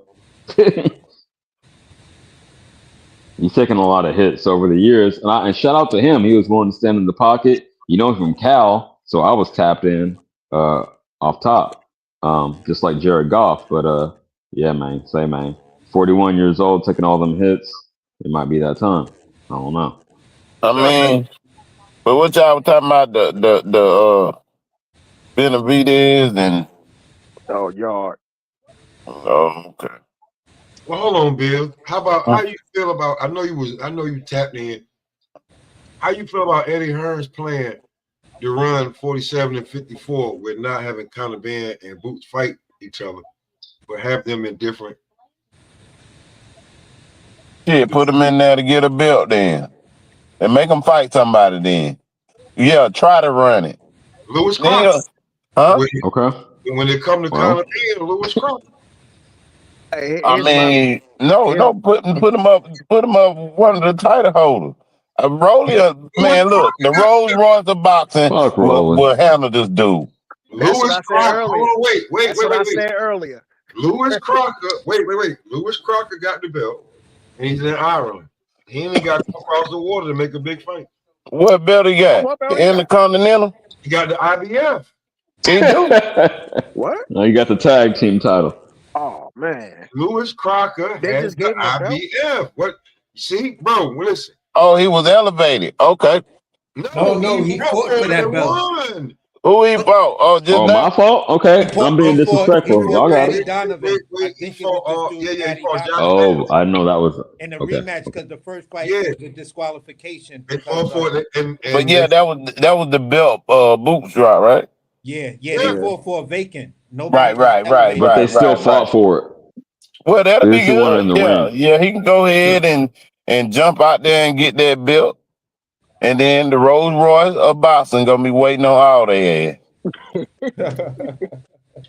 He's taken a lot of hits over the years. And shout out to him. He was willing to stand in the pocket. You know, from Cal. So I was tapped in off top. Just like Jared Goff. But yeah, man. Say, man. 41 years old, taking all them hits. It might be that time. I don't know. I mean, but what y'all were talking about the Benavides and yard. Oh, okay. Well, hold on, Bill. How you feel about? I know you tapped in. How you feel about Eddie Hearns playing the run 47 and 54 with not having Conor Ben and Boots fight each other, but have them in different? Shit, put them in there to get a belt then, and make them fight somebody then. Yeah, try to run it. Lewis Crocker. Huh? Okay. When it come to Conor Ben, Lewis Crocker. Hey, I mean, no, put him up one of the title holders. Rolly, man, look, the Rolls Royce of boxing will handle this dude. Lewis Crocker. Oh, wait. I said earlier. Lewis Crocker. Wait. Lewis Crocker got the belt, and he's in Ireland. He ain't got to cross the water to make a big fight. What belt he got? Intercontinental. He got the IBF. He do. What? No, you got the tag team title. Oh man, Lewis Crocker they has just the gave him a belt? IBF. What? See, bro, listen. Oh, he was elevated. Okay. No, he fought for that belt. Won. Who he fought? Oh, just that? My fault? Okay. I'm being disrespectful. Y'all got Eddie it. Donovan. I think it was this dude, Eddie Donovan. Oh, I know that was in a rematch because the first fight was a disqualification. But yeah, that was the belt Boots drop, right? Yeah, they fought for a vacant. Right. But they still fought for it. Well, that'll be One good. in the ring. Yeah, he can go ahead and jump out there and get that belt. And then the Rolls Royce of boxing gonna be waiting on all they ass. That's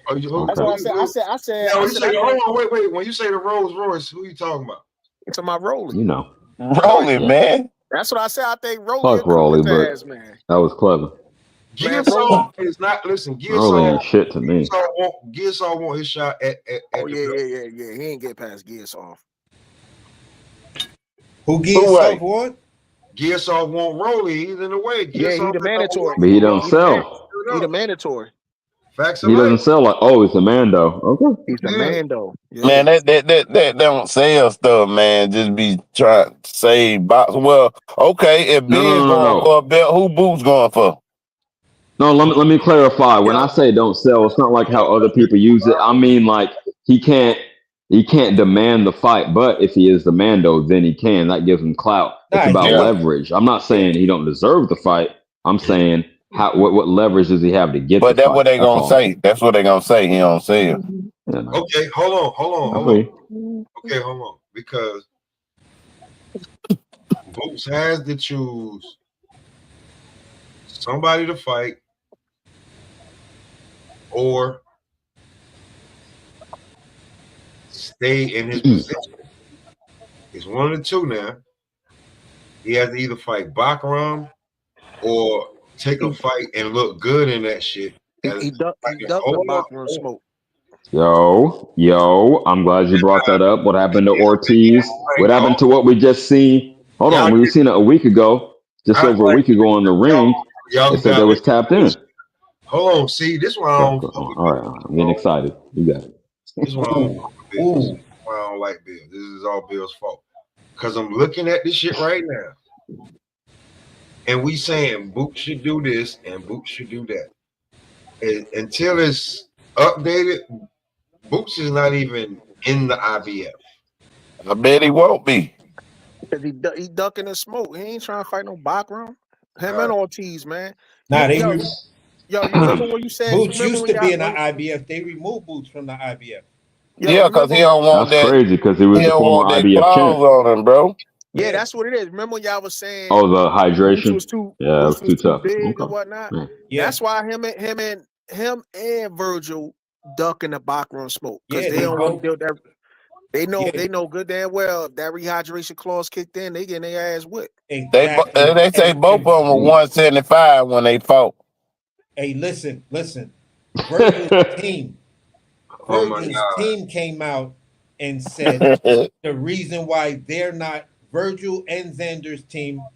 what I said. Hold on, wait. When you say the Rolls Royce, who you talking about? It's my Rolly. You know. Rolly, man. That's what I said. I think Rolly. Fuck Rolly, but ass, man. that was clever. Gearsall is not. Listen, Rolly ain't shit to me. Gearsall want his shot at yeah. He ain't get past Gearsall. Who Gearsall what? Gearsall want Rolly. He's in the way. Yeah, he the mandatory. But he don't sell. He the mandatory. Facts of He doesn't life. sell like, oh, it's a Mando. Okay. He's a Yeah. man though. Yeah. Man, they don't sell stuff, man. Just be trying to save box. Well, okay, if No, Ben's no, no, going no. for a belt, who Boots going for? No, let me clarify. When Yo, I say don't sell, it's not like how other people use it. I mean like he can't demand the fight, but if he is the Mando, then he can. That gives him clout. It's Nah, about Yeah, leverage. I'm not yeah. saying he don't deserve the fight. I'm saying what leverage does he have to get the but that's what fight? they That's gonna all. say. That's what they gonna say. He don't sell. You know, Okay, hold I on. feel Okay, hold on. Because Boots has to choose somebody to fight or stay in his you. position. It's one of the two now. He has to either fight Bakaram or take a he fight and look good in that shit. And he like, ducked the hold on. boxer and smoke. Yo, I'm glad you brought that up. What happened to Ortiz? What Like, happened to what we just seen? Hold y'all on, we seen it a week ago, just act over a like week ago in the ring. y'all They said they got was tapped in. hold on. See, this is why I Okay, don't cool. fuck with All right, I'm getting Bill. excited. You got it. This is why I don't Ooh, fuck with Bill. This is ooh. why I don't like Bill. This is all Bill's fault. Because I'm looking at this shit right now. And we saying Boot should do this and Boot should do that. And until it's updated, Boots is not even in the IBF. I bet he won't be. Cause he ducking and smoke. He ain't trying to fight no background. Him All and right. Ortiz, man. Nah, You remember when you said Boots remember used when to be y'all in the IBF. They removed Boots from the IBF. yo, Yeah, cause he remember don't want That's that. crazy because he He was the don't former want that IBF champ. clause on him, bro. yeah, Yeah, that's what it is. Remember when y'all was saying Oh, the hydration. Yeah, it Boots was was too too tough. big or Okay. whatnot. Yeah. yeah, That's why him and Virgil ducking the backroom smoke. Cause yeah. they They don't want both. to do that. Yeah, They know good damn well if that rehydration clause kicked in, they getting their ass whipped. exactly. They say both of them were 175 when they fought. Hey, listen. Virgil's team, Oh my Virgil's God. team came out and said the reason why they're not Virgil and Xander's team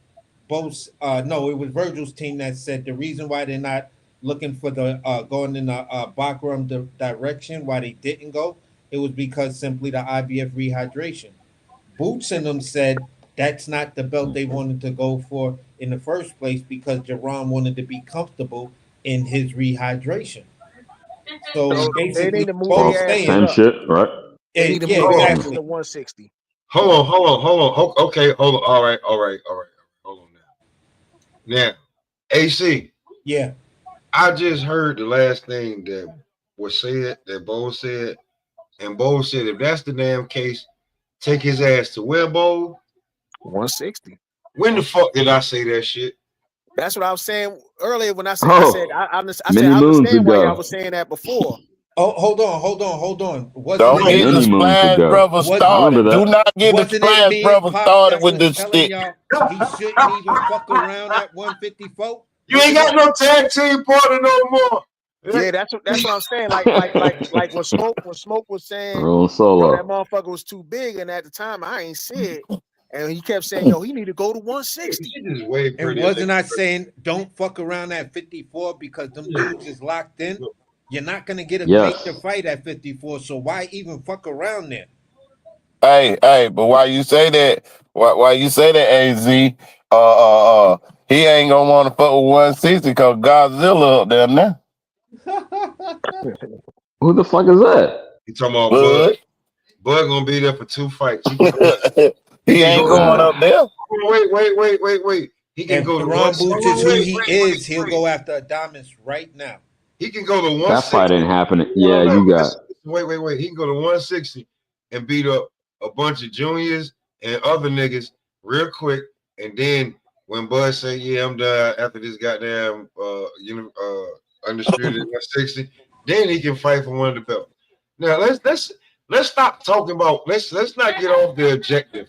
both no, it was Virgil's team that said the reason why they're not looking for the going in the Bachram direction, why they didn't go, it was because simply the IBF rehydration. Boots and them said that's not the belt they wanted to go for in the first place because Jerron wanted to be comfortable in his rehydration. So So they need basically, to move both Well, their asses saying, same up. shit, right? They need to yeah, move Hold their on. asses exactly. to 160. Hold on. Okay, hold on. All right. Hold on now. Now, AC, Yeah, I just heard the last thing that Bo said, and Bo said if that's the damn case, take his ass to where, Bo? 160. When the fuck did I say that shit? That's what I was saying earlier when I said Oh, I said many I moons understand why y'all ago. was saying that before. oh, hold on. Wasn't Don't it get When? the me? Many moons Splash ago. Brothers I Wasn't remember started. Do that. not get the wasn't it Splash me and Brothers Pop started that with was the telling stick. y'all he shouldn't even fuck around at 154? You ain't Wasn't got it? no tag team partner no more. Yeah, that's what I'm saying. Like when Smoke was saying, Rolling yo, that solo. motherfucker was too big, and at the time I ain't see it, and he kept saying, yo, he need to go to This 160. shit is way And prettier. wasn't I saying don't fuck around at 54 because them dudes is locked in? You're not gonna get a major Yes. fight at 54, so why even fuck around there? Hey, but why you say that? Why you say that? Az, he ain't gonna want to fuck with 160 because Godzilla up there now. Who the fuck is that? You talking about Bud? Bud, Bud gonna be there for 2 fights. He can go. He he can ain't go. going up there. Wait. He can If go to one. Deron Boots is who he is, he'll go after Adamas right now. He can go to That fight 160. ain't happening. No, Yeah, no. you got. Wait. He can go to 160 and beat up a bunch of juniors and other niggas real quick. And then when Bud say, "Yeah, I'm done," after this goddamn undisputed 160, then he can fight for one of the belts. Now let's stop talking about. Let's not get off the objective.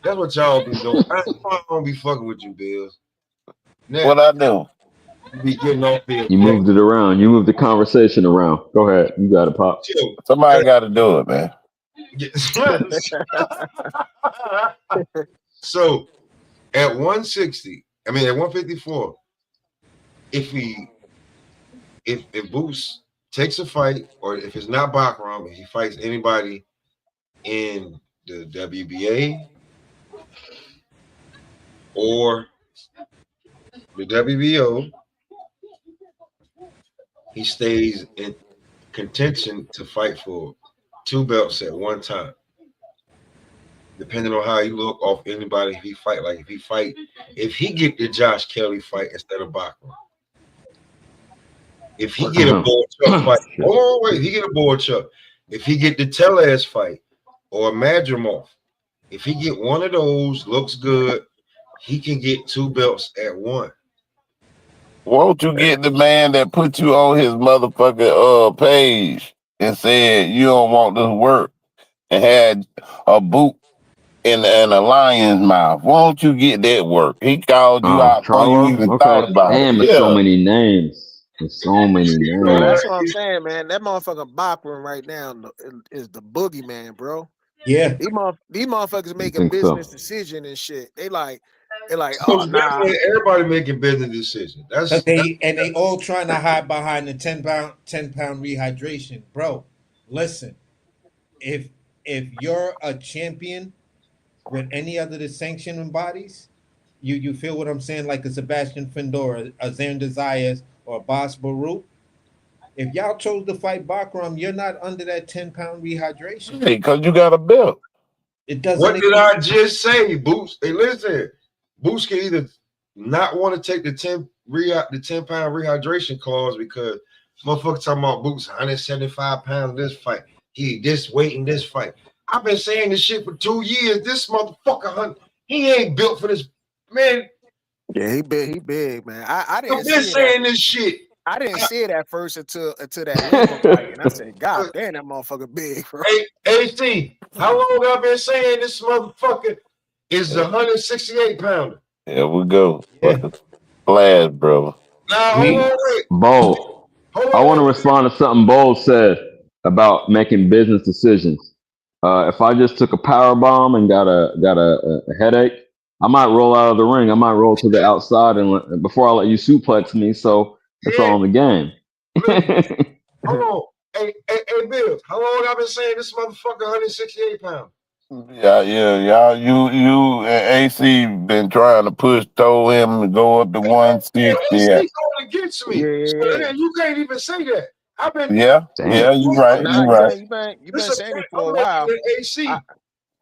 That's what y'all be doing. I don't be fucking with you, Bills. Now What I do? you be getting off the You objective. moved it around. You moved the conversation around. Go ahead. You got it, Pop. Chill. Somebody got to do it, man. So at 160, I mean at 154, if Boots takes a fight, or if it's not Baccarat, if he fights anybody in the WBA or the WBO, he stays in contention to fight for 2 belts at one time. Depending on how he look off anybody, if he get the Josh Kelly fight instead of Baccarat. If he get a board chuck fight, if he get a board chuck, if he get the Tellez fight or Madrimov, if he get one of those, looks good, he can get 2 belts at one. Won't you get the man that put you on his motherfucking page and said you don't want this work and had a boot in a lion's mouth? Won't you get that work? He called you out before you Charlo? even Okay. thought about Damn, it. there's so many names. There's so many Bro, names. that's what I'm saying, man. That motherfucker Bachman right now is the boogeyman, bro. Yeah. These motherfuckers make a think so. business decision and shit. They like, So everybody making business decisions. But they all trying to hide behind the 10 pound rehydration. Bro, listen, if you're a champion with any other the sanctioning bodies, you feel what I'm saying, like a Sebastian Findora, a Xander Zayas, or a Bas Baruch, if y'all chose to fight Bakram, you're not under that 10-pound rehydration. Hey, because you got a belt. It doesn't. What did I just say, Boots? Hey, listen, Boots can either not want to take the 10 pound rehydration clause because motherfucker talking about Boots 175 pounds this fight. He this weight in this fight. I've been saying this shit for 2 years. This motherfucker, he ain't built for this, man. Yeah, he big, man. I didn't. I've been saying this shit. I didn't see it at first until that Lima fight, and I said, "God damn, that motherfucker big." Bro. Hey, AC, how long I've been saying this motherfucker is a 168 pounder? Here we go. Fucking blast, bro. Now, hold on, wait. Bo, I want to respond to something Bo said about making business decisions. If I just took a power bomb and got a headache, I might roll out of the ring. I might roll to the outside and before I let you suplex me. So it's all in the game. Hold on. Hey, Bill, how long I've been saying this motherfucker 168 pounds? Yeah. You and AC been trying to throw him to go up to 160. AC going against me. Yeah. So, you can't even say that. I've been. Yeah, you're right. Nah, you're right. You've been saying it for a while.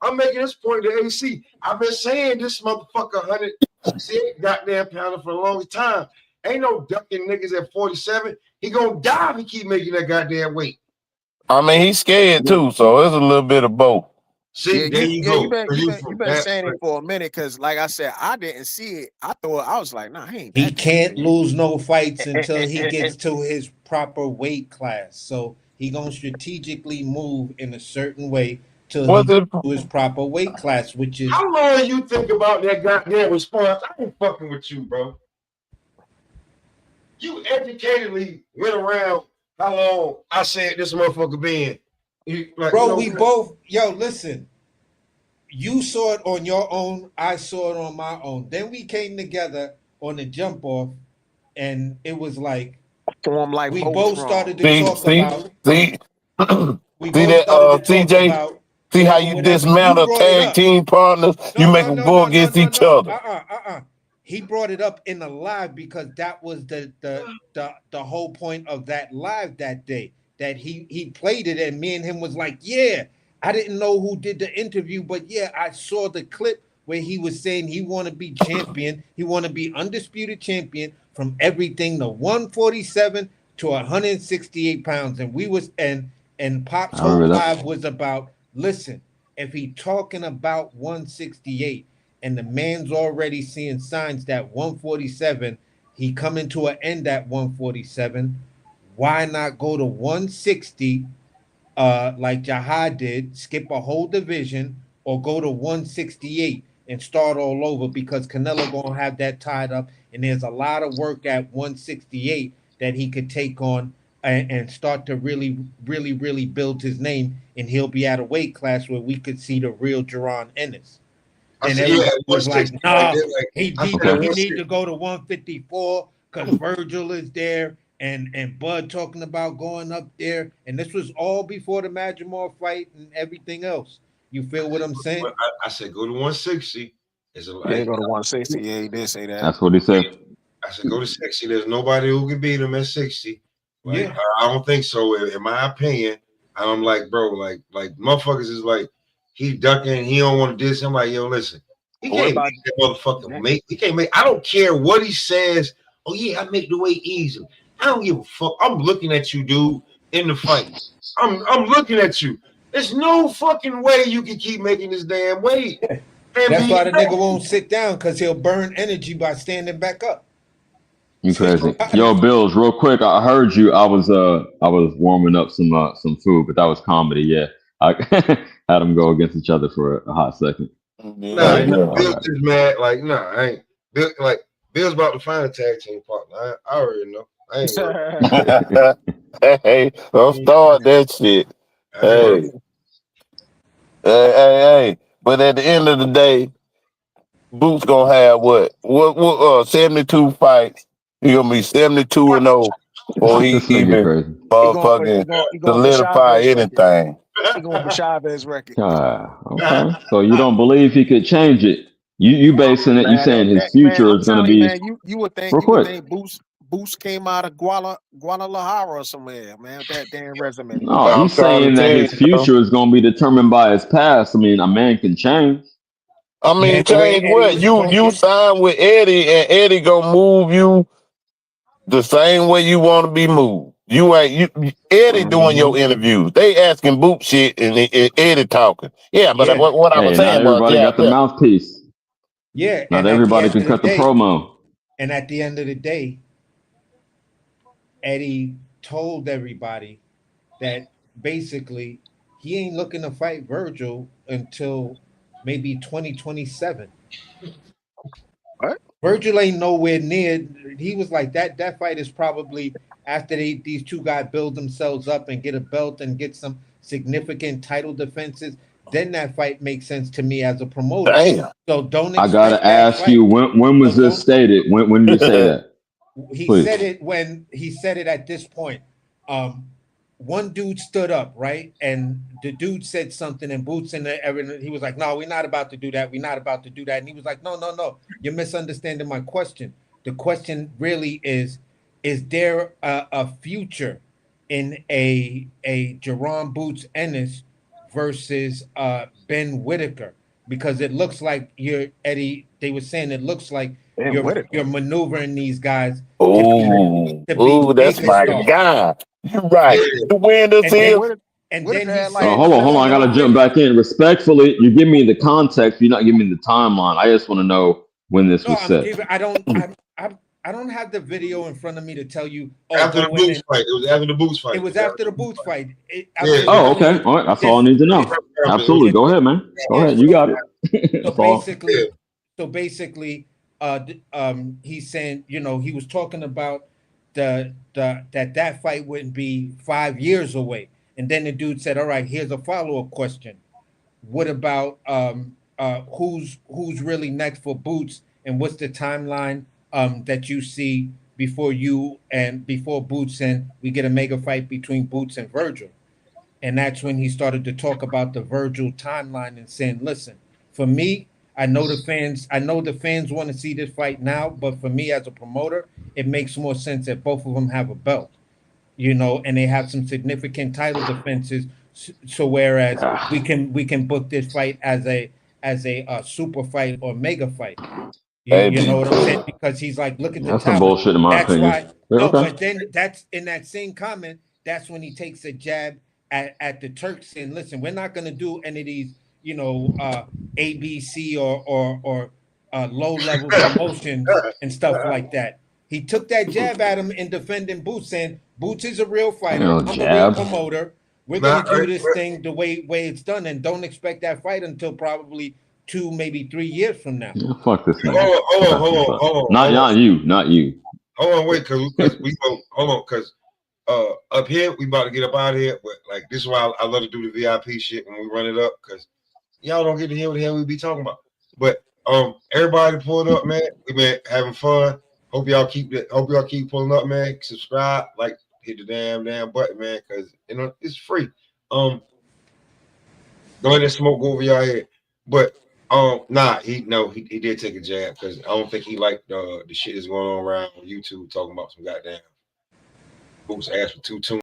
I'm making this point to AC. I've been saying this motherfucker 168 goddamn pounder for the longest time. Ain't no ducking niggas at 47. He gonna die if he keep making that goddamn weight. I mean, he's scared too, so it's a little bit of both. See, there you go. You've been saying it for a minute because, like I said, I didn't see it. I was like, nah, he can't lose no fights until he gets to his proper weight class. So he gonna strategically move in a certain way till he gets to his proper weight class, which is. How long you think about that goddamn response? I ain't fucking with you, bro. You educatedly went around how long I said this motherfucker been. Bro, we both, listen. You saw it on your own. I saw it on my own. Then we came together on the jump off, and it was like we both started to talk about. We both started to talk about. See how you dismantle tag team partners? You make them go against each other. He brought it up in the live because that was the whole point of that live that day. That he played it and me and him was like, yeah, I didn't know who did the interview, but yeah, I saw the clip where he was saying he want to be champion. He want to be undisputed champion from everything to 147 to 168 pounds. And we was and Pop's whole live was about, listen, if he talking about 168 and the man's already seeing signs that 147, he coming to an end at 147. Why not go to 160 like Jahad did, skip a whole division, or go to 168 and start all over because Canelo going to have that tied up, and there's a lot of work at 168 that he could take on and start to really, really, really build his name, and he'll be at a weight class where we could see the real Jaron Ennis. And everybody was like, nah, he need to go to 154 because Virgil is there. and Bud talking about going up there, and this was all before the Majimore fight and everything else. You feel what I'm saying? I said go to 160. It's a Yeah, like go to 160. Yeah, he did say that. That's what he said. I said go to 60. There's nobody who can beat him at 60. Like Yeah, I don't think so. In my opinion, and I'm like, bro, like motherfuckers is like he ducking. He don't want to do this. I'm like, yo, listen, he What can't about make that motherfucker make. He can't make. I don't care what he says. Oh yeah, I make the weight easy. I don't give a fuck. I'm looking at you, dude, in the fight. I'm looking at you. There's no fucking way you can keep making this damn weight. And that's be why the nigga won't sit down because he'll burn energy by standing back up. You So crazy. Yo, Bills, real quick. I heard you. I was warming up some food, but that was comedy. Yeah, I had them go against each other for a hot second. nah, Yeah, Bill's all right. just mad. Like, nah, I ain't. Bill, like, Bill's about to find a tag team partner. I already know. I ain't worried. Hey, don't start that shit. I ain't worried. Hey, hey. But at the end of the day, Boots gonna have what 72 fights. He gonna be 72-0 before he This nigga even crazy. motherfucking he going solidify Bashabe's record. anything. He going Bashabe's record. Okay. So you don't believe he could change it? You basing it? You Man, saying his man, future I'm is going to telling you, be man, you would real think quick? Boost came out of Guadalajara or somewhere, man, with that damn resume. No, I'm he's trying saying to that tell you, his future is going to be determined by his past. I mean, a man can change. I yeah, mean, the way change Eddie what? was You talking, sign with Eddie, and Eddie gonna move you the same way you want to be moved. You ain't Eddie doing Hmm. your interviews. They asking Boot shit and Eddie talking. Yeah, but yeah, what I was Hey, not saying was, everybody yeah, got the mouthpiece. yeah, Not and at the everybody end can of the cut the day, promo. Eddie told everybody that basically he ain't looking to fight Virgil until maybe 2027. What? Virgil ain't nowhere near. He was like that. That fight is probably after these two guys build themselves up and get a belt and get some significant title defenses. Then that fight makes sense to me as a promoter. damn. So don't I gotta expect that ask you, fight. when So was this don't. stated? When did he say that? He Please. said it when he said it at this point. Um, One dude stood up, right? And the dude said something, and Boots and everything. He was like, "No, we're not about to do that. We're not about to do that." And he was like, "No, no, no. You're misunderstanding my question. The question really is there a future in a Jerron Boots Ennis versus Ben Whitaker? Because it looks like you're Eddie. They were saying it looks like Damn, what you're maneuvering these guys to be That's mega my stars." guy. You right. Yeah. The win this And Man, then is. and then Whitaker he had like said, Hold on. I let gotta me jump finish. back in. Respectfully, you give me the context. You're not giving me the timeline. I just want to know when this No, was I'm set. giving. I don't have the video in front of me to tell you. Oh, After the go in Boots and fight, it was after the Boots fight. it was after the Boots fight. I'm Yeah, giving yeah. Oh, you okay. All right. That's all I this. need to know. this, It was Absolutely. this Go ahead, man. Go yeah. ahead. You got it. So That's all. yeah. basically, he's saying, he was talking about that fight wouldn't be 5 years away, and then the dude said, "All right, here's a follow up question. What about who's really next for Boots, and what's the timeline that you see before Boots and we get a mega fight between Boots and Virgil?" And that's when he started to talk about the Virgil timeline and saying, "Listen, for me, I know the fans want to see this fight now, but for me as a promoter, it makes more sense that both of them have a belt, and they have some significant title defenses. So whereas we Ah, can book this fight as a super fight or mega fight, Hey, you know what I'm saying? Because he's like, look at the that's some talent. bullshit in my That's opinion. why Yeah, no, okay. but then that's in that same comment. That's when he takes a jab at the Turks saying, "Listen, we're not going to do any of these, ABC or low level promotions and stuff like that." He took that jab at him in defending Boots, saying Boots is a real You fighter. know, I'm a real jabs. promoter. We're Nah, gonna do this thing the way it's done, and don't expect that fight until probably 2, maybe 3 years from now. Yeah, fuck this nigga. hold on, Okay, hold what's on, up? hold on, Not hold on, not you. Not you. hold on, wait, because we go, hold on, because up here we about to get up out of here, but like this is why I love to do the VIP shit when we run it up, because y'all don't get to hear what the hell we be talking about. But everybody pulled up, man. We been having fun. Hope y'all keep pulling up, man. Subscribe, like, hit the damn button, man, because it's free. Don't let that smoke go over y'all head. But nah, he did take a jab because I don't think he liked the shit that's going on around YouTube talking about some goddamn Boots asked for 2 tunes.